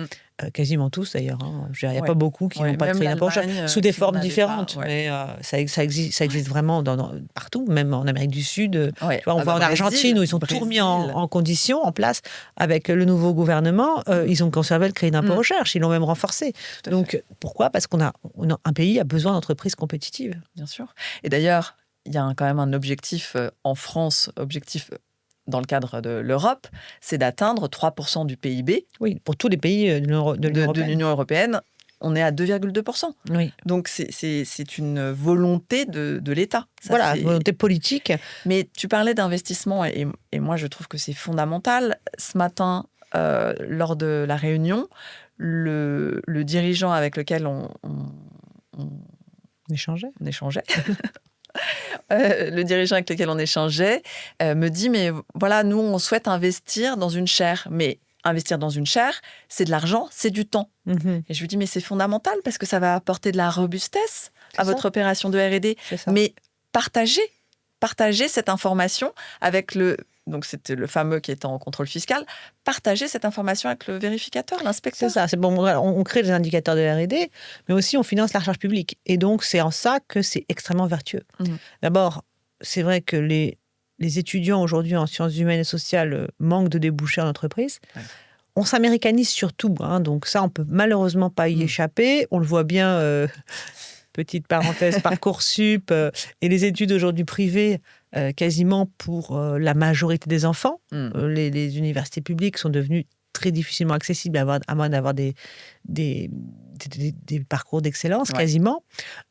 quasiment tous d'ailleurs. Hein. Il n'y a pas beaucoup qui n'ont pas de crédit d'impôt recherche, sous des formes différentes. Mais ça existe vraiment partout, même en Amérique du Sud. On voit en Argentine où ils ont tout remis en condition, en place. Avec le nouveau gouvernement, ils ont conservé le crédit d'impôt recherche. Ils l'ont même renforcé. Donc, pourquoi ? Parce qu'un pays a besoin d'entreprises compétitives. Bien sûr. Et d'ailleurs, il y a quand même un objectif en France, dans le cadre de l'Europe, c'est d'atteindre 3% du PIB. Oui, pour tous les pays de l'Union européenne, on est à 2,2%. Oui. Donc, c'est une volonté de l'État. Voilà, une volonté politique. Mais tu parlais d'investissement et moi, je trouve que c'est fondamental. Ce matin, lors de la réunion, le dirigeant avec lequel on échangeait le dirigeant avec lequel on échangeait me dit, mais voilà, nous, on souhaite investir dans une chaire. Mais investir dans une chaire, c'est de l'argent, c'est du temps. Et je lui dis, mais c'est fondamental parce que ça va apporter de la robustesse à votre opération de R&D. Mais partagez cette information avec donc c'était le fameux qui était en contrôle fiscal, partager cette information avec le vérificateur, l'inspecteur. C'est ça, c'est bon, on crée des indicateurs de R&D, mais aussi on finance la recherche publique. Et donc, c'est en ça que c'est extrêmement vertueux. D'abord, c'est vrai que les étudiants aujourd'hui en sciences humaines et sociales manquent de débouchés en entreprise. On s'américanise surtout, hein, donc ça, on ne peut malheureusement pas y échapper. On le voit bien, petite parenthèse, Parcoursup et les études aujourd'hui privées, quasiment pour la majorité des enfants. Les universités publiques sont devenues très difficilement accessibles à moins d'avoir des parcours d'excellence, quasiment.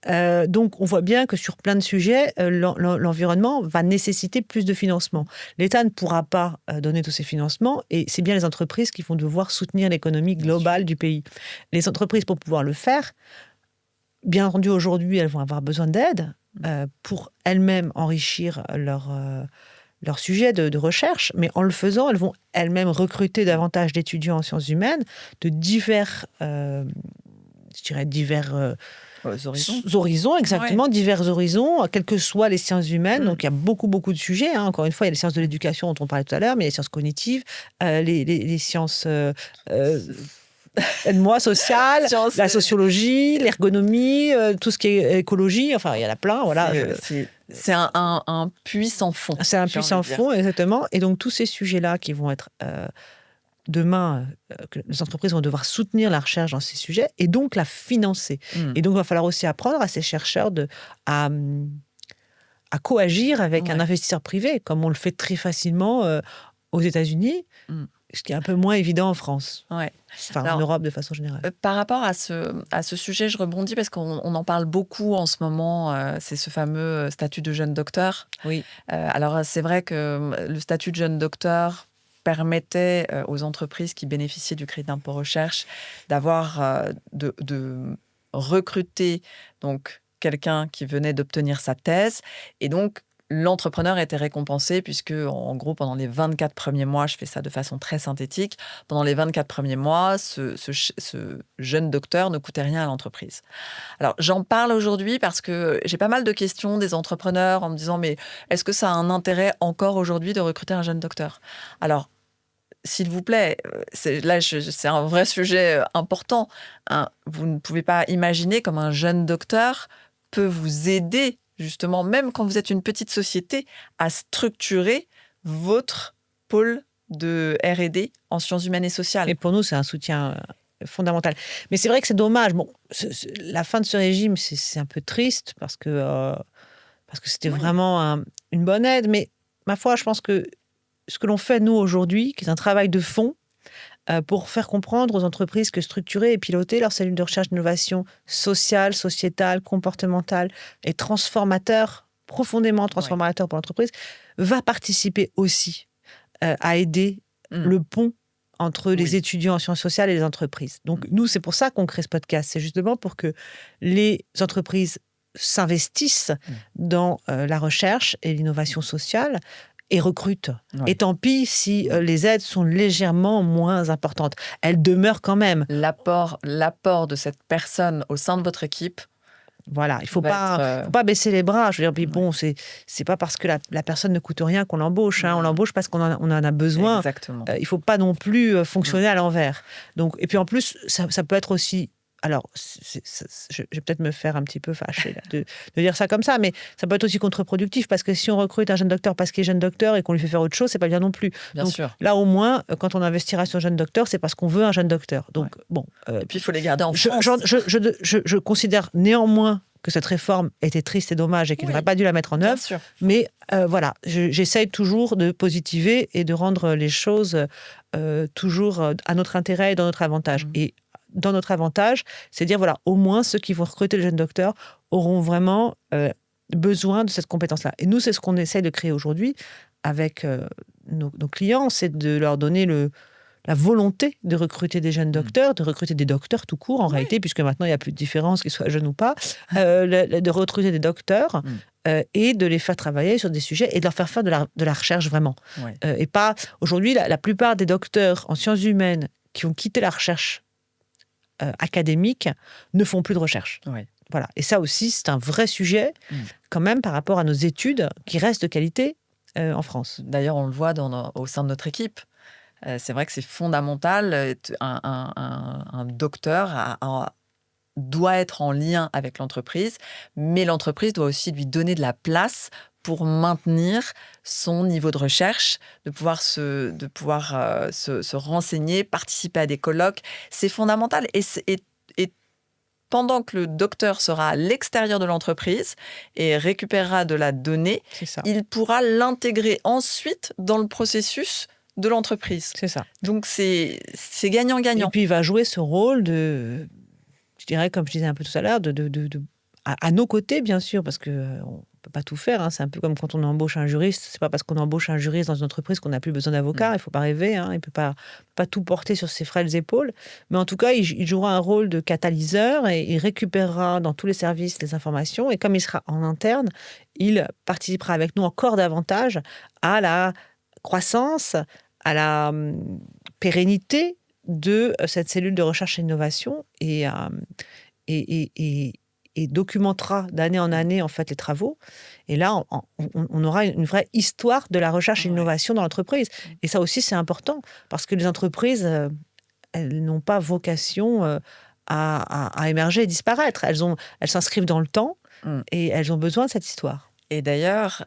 Donc, on voit bien que sur plein de sujets, l'environnement va nécessiter plus de financement. L'État ne pourra pas donner tous ces financements et c'est bien les entreprises qui vont devoir soutenir l'économie globale du pays. Les entreprises, pour pouvoir le faire, bien entendu, aujourd'hui, elles vont avoir besoin d'aide pour elles-mêmes enrichir leur sujet de recherche, mais en le faisant, elles vont elles-mêmes recruter davantage d'étudiants en sciences humaines de divers horizons, exactement, divers horizons, quels que soient les sciences humaines. Donc, il y a beaucoup de sujets. Hein. Encore une fois, il y a les sciences de l'éducation dont on parlait tout à l'heure, mais il y a les sciences cognitives, les sciences... aide-moi, sociale, la sociologie, l'ergonomie, tout ce qui est écologie, enfin, il y en a plein, voilà. C'est un puits sans fond. C'est un puits sans fond, exactement. Et donc, tous ces sujets-là qui vont être, demain, que les entreprises vont devoir soutenir la recherche dans ces sujets et donc la financer. Et donc, il va falloir aussi apprendre à ces chercheurs à coagir avec un investisseur privé, comme on le fait très facilement aux États-Unis, ce qui est un peu moins évident en France. En Europe de façon générale. Par rapport à ce sujet, je rebondis parce qu'on en parle beaucoup en ce moment. C'est ce fameux statut de jeune docteur. Oui. Alors, c'est vrai que le statut de jeune docteur permettait aux entreprises qui bénéficiaient du crédit d'impôt recherche d'avoir de recruter donc quelqu'un qui venait d'obtenir sa thèse et donc l'entrepreneur était récompensé puisque, en gros, pendant les 24 premiers mois, je fais ça de façon très synthétique, pendant les 24 premiers mois, ce jeune docteur ne coûtait rien à l'entreprise. Alors, j'en parle aujourd'hui parce que j'ai pas mal de questions des entrepreneurs en me disant « Mais est-ce que ça a un intérêt encore aujourd'hui de recruter un jeune docteur ?» Alors, s'il vous plaît, c'est un vrai sujet important. Hein. Vous ne pouvez pas imaginer comme un jeune docteur peut vous aider justement, même quand vous êtes une petite société, à structurer votre pôle de R&D en sciences humaines et sociales. Et pour nous, c'est un soutien fondamental. Mais c'est vrai que c'est dommage. Bon, la fin de ce régime, c'est un peu triste parce que c'était vraiment une bonne aide. Mais ma foi, je pense que ce que l'on fait, nous, aujourd'hui, qui est un travail de fond, pour faire comprendre aux entreprises que structurer et piloter leur cellule de recherche d'innovation sociale, sociétale, comportementale et transformateur, profondément transformateur pour l'entreprise, va participer aussi à aider le pont entre les étudiants en sciences sociales et les entreprises. Donc, nous, c'est pour ça qu'on crée ce podcast. C'est justement pour que les entreprises s'investissent dans la recherche et l'innovation sociale et recrutent. Ouais. Et tant pis si les aides sont légèrement moins importantes. Elles demeurent quand même. L'apport de cette personne au sein de votre équipe. Voilà, il ne faut pas baisser les bras. Je veux dire, puis bon, c'est pas parce que la personne ne coûte rien qu'on l'embauche. Hein. On l'embauche parce qu'on en a besoin. Exactement. Il ne faut pas non plus fonctionner à l'envers. Donc, et puis en plus, ça peut être aussi... Alors, je vais peut-être me faire un petit peu fâcher là, de dire ça comme ça, mais ça peut être aussi contre-productif parce que si on recrute un jeune docteur parce qu'il est jeune docteur et qu'on lui fait faire autre chose, c'est pas bien non plus. Bien Donc, sûr. Là, au moins, quand on investira sur un jeune docteur, c'est parce qu'on veut un jeune docteur. Donc, bon. Et puis, il faut les garder en France. Je considère néanmoins que cette réforme était triste et dommage et qu'il n'aurait pas dû la mettre en œuvre. Mais voilà, j'essaye toujours de positiver et de rendre les choses toujours à notre intérêt et dans notre avantage. Et dans notre avantage, c'est dire, voilà, au moins ceux qui vont recruter le jeune docteur auront vraiment besoin de cette compétence-là. Et nous, c'est ce qu'on essaie de créer aujourd'hui avec nos clients, c'est de leur donner la volonté de recruter des jeunes docteurs, de recruter des docteurs tout court, en réalité, puisque maintenant, il n'y a plus de différence qu'ils soient jeunes ou pas, de recruter des docteurs et de les faire travailler sur des sujets et de leur faire faire de la recherche vraiment. Ouais. Et pas... Aujourd'hui, la plupart des docteurs en sciences humaines qui ont quitté la recherche académiques ne font plus de recherche. Ouais. Voilà. Et ça aussi, c'est un vrai sujet, quand même, par rapport à nos études qui restent de qualité en France. D'ailleurs, on le voit au sein de notre équipe. C'est vrai que c'est fondamental. Un docteur doit être en lien avec l'entreprise, mais l'entreprise doit aussi lui donner de la place pour maintenir son niveau de recherche, de pouvoir se renseigner, participer à des colloques. C'est fondamental. Et pendant que le docteur sera à l'extérieur de l'entreprise et récupérera de la donnée, il pourra l'intégrer ensuite dans le processus de l'entreprise. C'est ça. Donc, c'est gagnant-gagnant. Et puis, il va jouer ce rôle je dirais, comme je disais un peu tout à l'heure, à nos côtés, bien sûr, parce que... On ne peut pas tout faire. Hein. C'est un peu comme quand on embauche un juriste. Ce n'est pas parce qu'on embauche un juriste dans une entreprise qu'on n'a plus besoin d'avocat. Il ne faut pas rêver. Hein. Il ne peut pas tout porter sur ses frêles épaules. Mais en tout cas, il jouera un rôle de catalyseur et il récupérera dans tous les services les informations. Et comme il sera en interne, il participera avec nous encore davantage à la croissance, à la pérennité de cette cellule de recherche et d'innovation et documentera d'année en année en fait les travaux. Et là, on aura une vraie histoire de la recherche et l'innovation dans l'entreprise. Et ça aussi, c'est important parce que les entreprises, elles n'ont pas vocation à émerger et disparaître. Elles s'inscrivent dans le temps et elles ont besoin de cette histoire. Et d'ailleurs,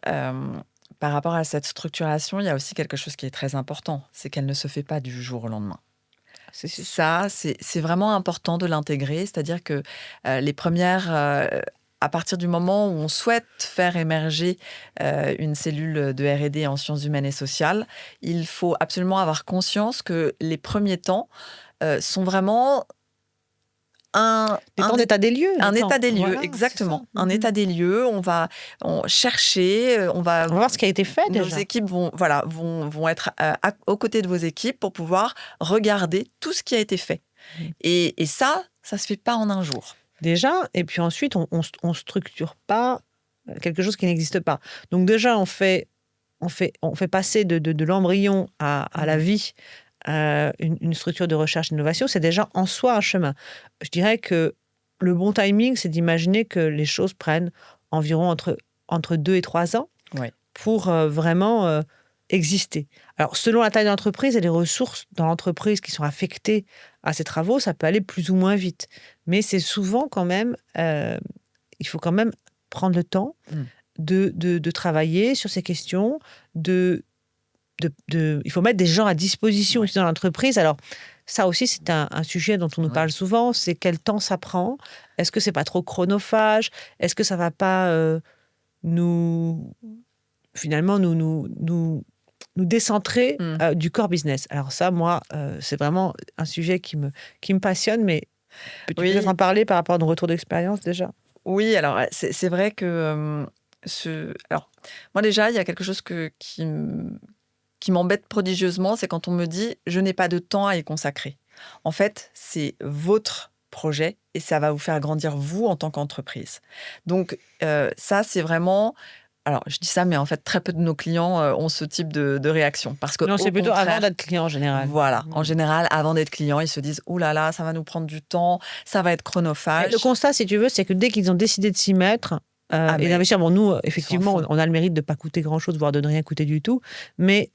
par rapport à cette structuration, il y a aussi quelque chose qui est très important, c'est qu'elle ne se fait pas du jour au lendemain. Ça, c'est vraiment important de l'intégrer, c'est-à-dire que les premières, à partir du moment où on souhaite faire émerger une cellule de R&D en sciences humaines et sociales, il faut absolument avoir conscience que les premiers temps sont vraiment un état des lieux. Un état des lieux, voilà, exactement. Un état des lieux, on va chercher, on va voir ce qui a été fait déjà. Nos équipes vont être aux côtés de vos équipes pour pouvoir regarder tout ce qui a été fait. Et ça se fait pas en un jour. Déjà, et puis ensuite, on structure pas quelque chose qui n'existe pas. Donc déjà, on fait passer de l'embryon à la vie une structure de recherche et d'innovation, c'est déjà en soi un chemin. Je dirais que le bon timing, c'est d'imaginer que les choses prennent environ entre 2 et 3 ans pour vraiment exister. Alors, selon la taille de l'entreprise et les ressources dans l'entreprise qui sont affectées à ces travaux, ça peut aller plus ou moins vite. Mais c'est souvent quand même... il faut quand même prendre le temps de travailler sur ces questions, il faut mettre des gens à disposition dans l'entreprise. Alors, ça aussi, c'est un sujet dont on nous parle souvent, c'est quel temps ça prend. Est-ce que c'est pas trop chronophage? Est-ce que ça va pas nous décentrer du core business? Alors ça, moi, c'est vraiment un sujet qui me passionne, mais peux-tu peut-être en parler par rapport à nos retours d'expérience déjà? Oui, alors c'est vrai que... Alors, moi déjà, il y a quelque chose qui m'embête prodigieusement, c'est quand on me dit « je n'ai pas de temps à y consacrer ». En fait, c'est votre projet et ça va vous faire grandir vous en tant qu'entreprise. Donc, ça, c'est vraiment... Alors, je dis ça, mais en fait, très peu de nos clients ont ce type de réaction. Parce que, Non, c'est plutôt avant d'être client en général. Voilà. En général, avant d'être client, ils se disent « ouh là là, ça va nous prendre du temps, ça va être chronophage ». Le constat, si tu veux, c'est que dès qu'ils ont décidé de s'y mettre et d'investir, bon, nous, effectivement, on a le mérite de ne pas coûter grand-chose, voire de ne rien coûter du tout, mais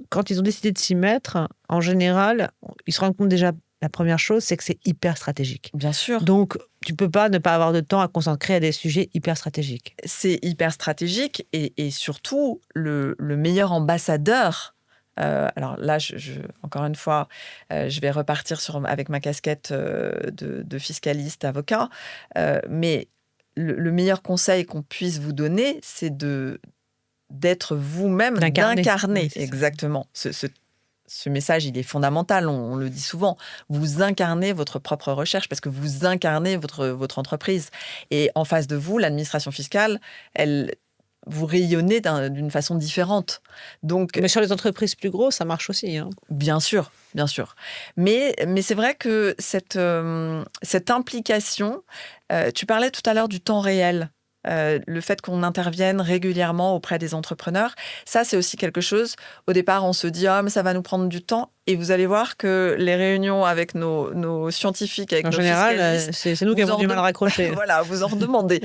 quand ils ont décidé de s'y mettre, en général, ils se rendent compte déjà, la première chose, c'est que c'est hyper stratégique. Bien sûr. Donc, tu ne peux pas ne pas avoir de temps à consacrer à des sujets hyper stratégiques. C'est hyper stratégique et surtout, le meilleur ambassadeur... alors là, encore une fois, je vais repartir avec ma casquette de fiscaliste, avocat, mais le meilleur conseil qu'on puisse vous donner, c'est d'être vous-même, d'incarner. Exactement. Ce message, il est fondamental, on le dit souvent. Vous incarnez votre propre recherche parce que vous incarnez votre entreprise. Et en face de vous, l'administration fiscale, vous rayonnez d'une façon différente. Donc, mais sur les entreprises plus grosses, ça marche aussi. Hein. Bien sûr, bien sûr. Mais c'est vrai que cette implication, tu parlais tout à l'heure du temps réel. Le fait qu'on intervienne régulièrement auprès des entrepreneurs, ça, c'est aussi quelque chose. Au départ, on se dit « Ah, mais ça va nous prendre du temps ». Et vous allez voir que les réunions avec nos scientifiques, avec nos fiscalistes... c'est nous qui avons du mal à raccrocher. Voilà, vous en redemandez.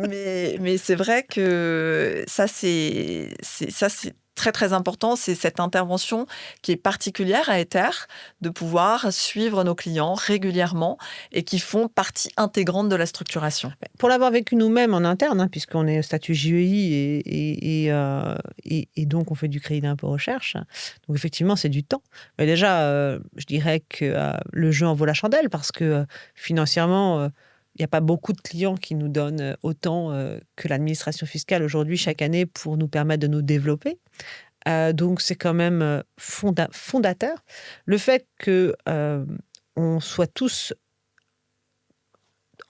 Mais c'est vrai que ça, c'est très, très important. C'est cette intervention qui est particulière à Ether, de pouvoir suivre nos clients régulièrement et qui font partie intégrante de la structuration. Pour l'avoir vécu nous-mêmes en interne, hein, puisqu'on est au statut JEI et donc on fait du crédit d'impôt recherche, donc effectivement, c'est du temps. Mais déjà, je dirais que le jeu en vaut la chandelle parce que financièrement... il n'y a pas beaucoup de clients qui nous donnent autant que l'administration fiscale aujourd'hui chaque année pour nous permettre de nous développer. Donc, c'est quand même fondateur. Le fait qu'on soit tous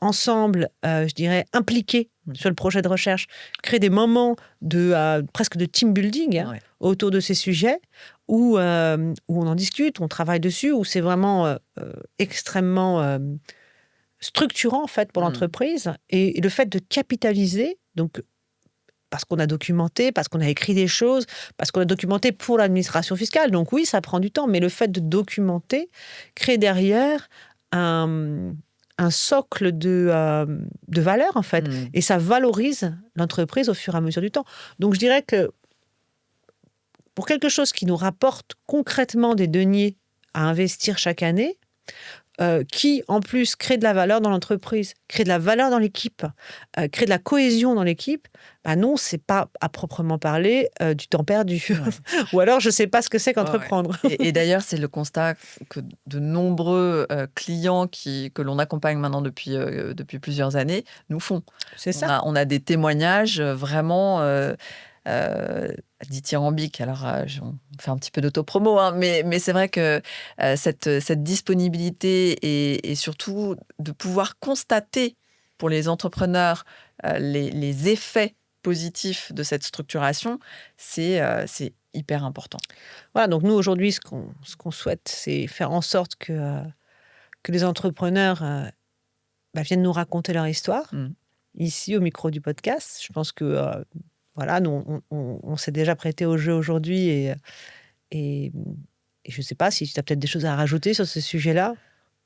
ensemble, je dirais, impliqués sur le projet de recherche, créer des moments presque de team building autour de ces sujets où on en discute, on travaille dessus, où c'est vraiment extrêmement... structurant en fait pour l'entreprise et le fait de capitaliser, donc parce qu'on a documenté, parce qu'on a écrit des choses, parce qu'on a documenté pour l'administration fiscale. Donc oui, ça prend du temps, mais le fait de documenter crée derrière un socle de valeur en fait et ça valorise l'entreprise au fur et à mesure du temps. Donc je dirais que pour quelque chose qui nous rapporte concrètement des deniers à investir chaque année, qui, en plus, crée de la valeur dans l'entreprise, crée de la valeur dans l'équipe, crée de la cohésion dans l'équipe, non, c'est pas, à proprement parler, du temps perdu. Ouais. Ou alors, je sais pas ce que c'est qu'entreprendre. Ouais. Et d'ailleurs, c'est le constat que de nombreux clients que l'on accompagne maintenant depuis plusieurs années nous font. C'est ça. On a des témoignages vraiment... dithyrambique, alors on fait un petit peu d'autopromo, hein, mais c'est vrai que cette disponibilité et surtout de pouvoir constater pour les entrepreneurs les effets positifs de cette structuration, c'est hyper important. Voilà, donc nous aujourd'hui, ce qu'on souhaite, c'est faire en sorte que les entrepreneurs viennent nous raconter leur histoire, ici au micro du podcast. Je pense que voilà, nous, on s'est déjà prêté au jeu aujourd'hui et je ne sais pas si tu as peut-être des choses à rajouter sur ce sujet-là.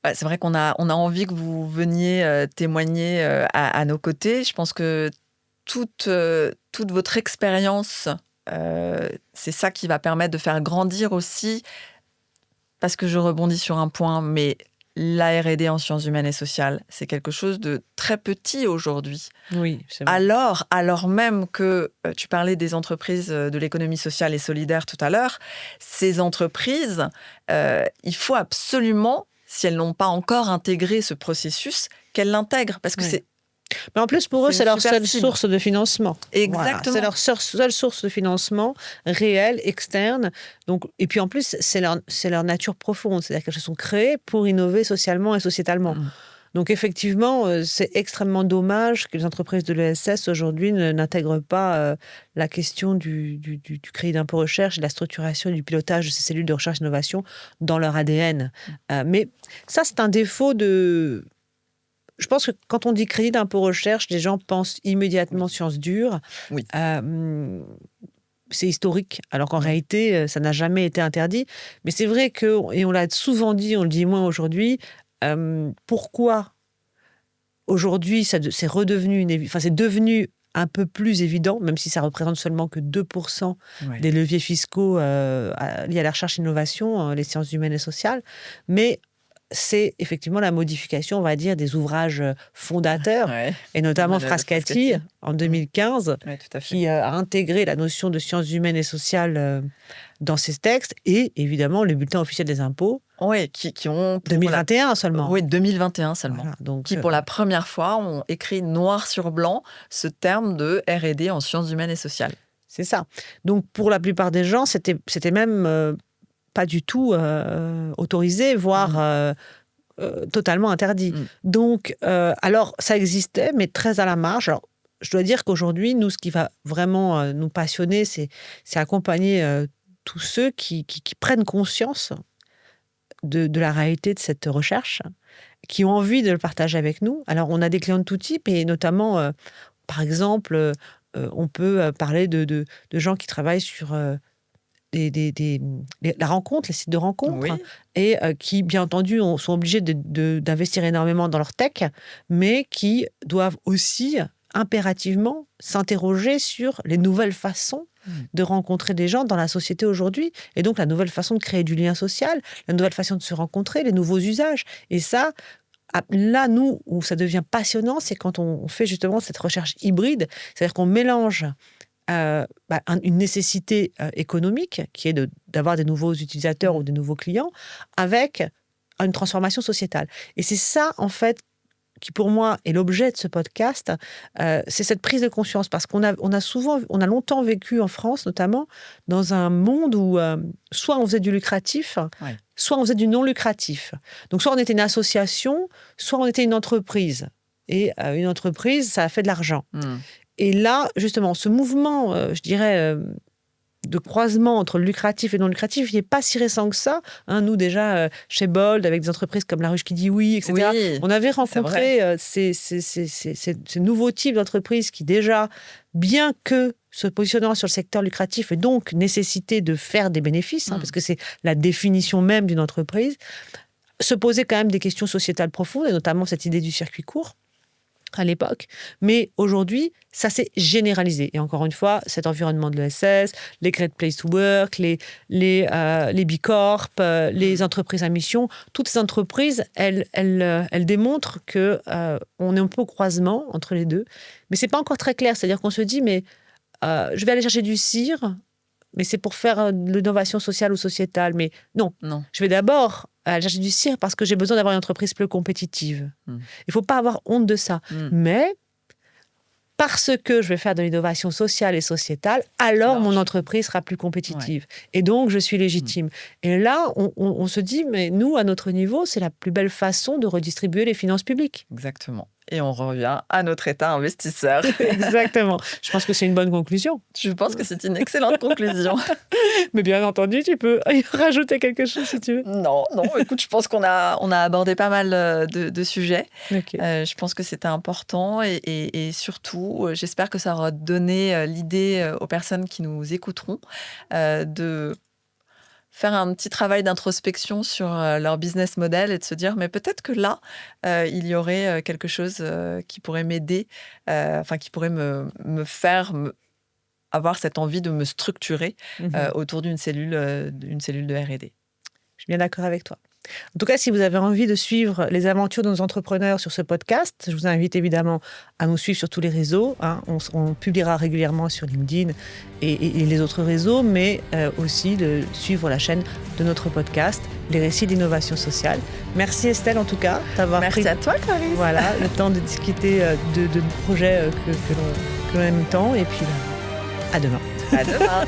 Ouais, c'est vrai qu'on a envie que vous veniez témoigner à nos côtés. Je pense que toute votre expérience, c'est ça qui va permettre de faire grandir aussi, parce que je rebondis sur un point, mais la R&D en sciences humaines et sociales, c'est quelque chose de très petit aujourd'hui. Oui, c'est vrai. Alors même que tu parlais des entreprises de l'économie sociale et solidaire tout à l'heure, ces entreprises, il faut absolument, si elles n'ont pas encore intégré ce processus, qu'elles l'intègrent, parce que c'est... Mais en plus, pour eux, c'est leur seule source de financement. Exactement. Voilà, c'est leur seule source de financement réelle, externe. Donc, et puis en plus, c'est leur nature profonde. C'est-à-dire qu'elles se sont créées pour innover socialement et sociétalement. Donc effectivement, c'est extrêmement dommage que les entreprises de l'ESS aujourd'hui n'intègrent pas la question du crédit d'impôt recherche, de la structuration et du pilotage de ces cellules de recherche et innovation dans leur ADN. Mais ça, c'est un défaut de... Je pense que quand on dit crédit d'impôt recherche, les gens pensent immédiatement sciences dures. Oui. C'est historique, alors qu'en réalité, ça n'a jamais été interdit. Mais c'est vrai que, et on l'a souvent dit, on le dit moins aujourd'hui, pourquoi aujourd'hui c'est redevenu c'est devenu un peu plus évident, même si ça représente seulement que 2% des leviers fiscaux liés à la recherche et l'innovation, les sciences humaines et sociales, mais c'est effectivement la modification, on va dire, des ouvrages fondateurs, et notamment Frascati en 2015, qui a intégré la notion de sciences humaines et sociales dans ses textes, et évidemment le bulletin officiel des impôts. Oui, qui ont... 2021 seulement. Oui, 2021 seulement. Voilà, donc, qui, pour la première fois, ont écrit noir sur blanc ce terme de R&D en sciences humaines et sociales. C'est ça. Donc, pour la plupart des gens, c'était même... pas du tout autorisé, voire totalement interdit. Donc, alors, ça existait, mais très à la marge. Alors, je dois dire qu'aujourd'hui, nous, ce qui va vraiment nous passionner, c'est accompagner tous ceux qui prennent conscience de la réalité de cette recherche, qui ont envie de le partager avec nous. Alors, on a des clients de tout type, et notamment, par exemple, on peut parler de gens qui travaillent sur... la rencontre, les sites de rencontres, et qui, bien entendu, sont obligés d'investir énormément dans leur tech, mais qui doivent aussi impérativement s'interroger sur les nouvelles façons de rencontrer des gens dans la société aujourd'hui, et donc la nouvelle façon de créer du lien social, la nouvelle façon de se rencontrer, les nouveaux usages. Et ça, là, nous, où ça devient passionnant, c'est quand on fait justement cette recherche hybride, c'est-à-dire qu'on mélange une nécessité économique, qui est d'avoir des nouveaux utilisateurs ou des nouveaux clients, avec une transformation sociétale. Et c'est ça, en fait, qui pour moi est l'objet de ce podcast, c'est cette prise de conscience. Parce qu'on a longtemps vécu en France, notamment, dans un monde où soit on faisait du lucratif, soit on faisait du non lucratif. Donc soit on était une association, soit on était une entreprise. Et une entreprise, ça a fait de l'argent. Et là, justement, ce mouvement, je dirais, de croisement entre le lucratif et non lucratif, il n'est pas si récent que ça. Nous, déjà, chez Bold, avec des entreprises comme La Ruche qui dit oui, etc., on avait rencontré ces nouveaux types d'entreprises qui, déjà, bien que se positionnant sur le secteur lucratif et donc nécessité de faire des bénéfices, parce que c'est la définition même d'une entreprise, se posaient quand même des questions sociétales profondes, et notamment cette idée du circuit court à l'époque. Mais aujourd'hui, ça s'est généralisé. Et encore une fois, cet environnement de l'ESS, les Great Place to Work, les B-Corp, les entreprises à mission, toutes ces entreprises, elles démontrent qu'on est un peu au croisement entre les deux. Mais ce n'est pas encore très clair. C'est-à-dire qu'on se dit, mais je vais aller chercher du CIR, mais c'est pour faire de l'innovation sociale ou sociétale. Mais non. Je vais d'abord aller chercher du CIR parce que j'ai besoin d'avoir une entreprise plus compétitive. Il ne faut pas avoir honte de ça. Mais parce que je vais faire de l'innovation sociale et sociétale, alors mon entreprise sera plus compétitive. Et donc, je suis légitime. Et là, on se dit, mais nous, à notre niveau, c'est la plus belle façon de redistribuer les finances publiques. Exactement. Et on revient à notre état investisseur. Exactement. Je pense que c'est une bonne conclusion. Je pense que c'est une excellente conclusion. Mais bien entendu, tu peux rajouter quelque chose si tu veux. Non, écoute, je pense qu'on a abordé pas mal de sujets. Je pense que c'était important et surtout, j'espère que ça aura donné l'idée aux personnes qui nous écouteront de faire un petit travail d'introspection sur leur business model et de se dire, mais peut-être que là, il y aurait quelque chose qui pourrait m'aider, qui pourrait me faire avoir cette envie de me structurer autour d'une cellule de R&D. Je suis bien d'accord avec toi. En tout cas, si vous avez envie de suivre les aventures de nos entrepreneurs sur ce podcast, je vous invite évidemment à nous suivre sur tous les réseaux. On publiera régulièrement sur LinkedIn et les autres réseaux, mais aussi de suivre la chaîne de notre podcast, Les Récits d'innovation sociale. Merci Estelle, en tout cas, d'avoir pris à toi, Clarisse. Voilà, le temps de discuter de projets que l'on aime tant. Et puis, à demain. À demain.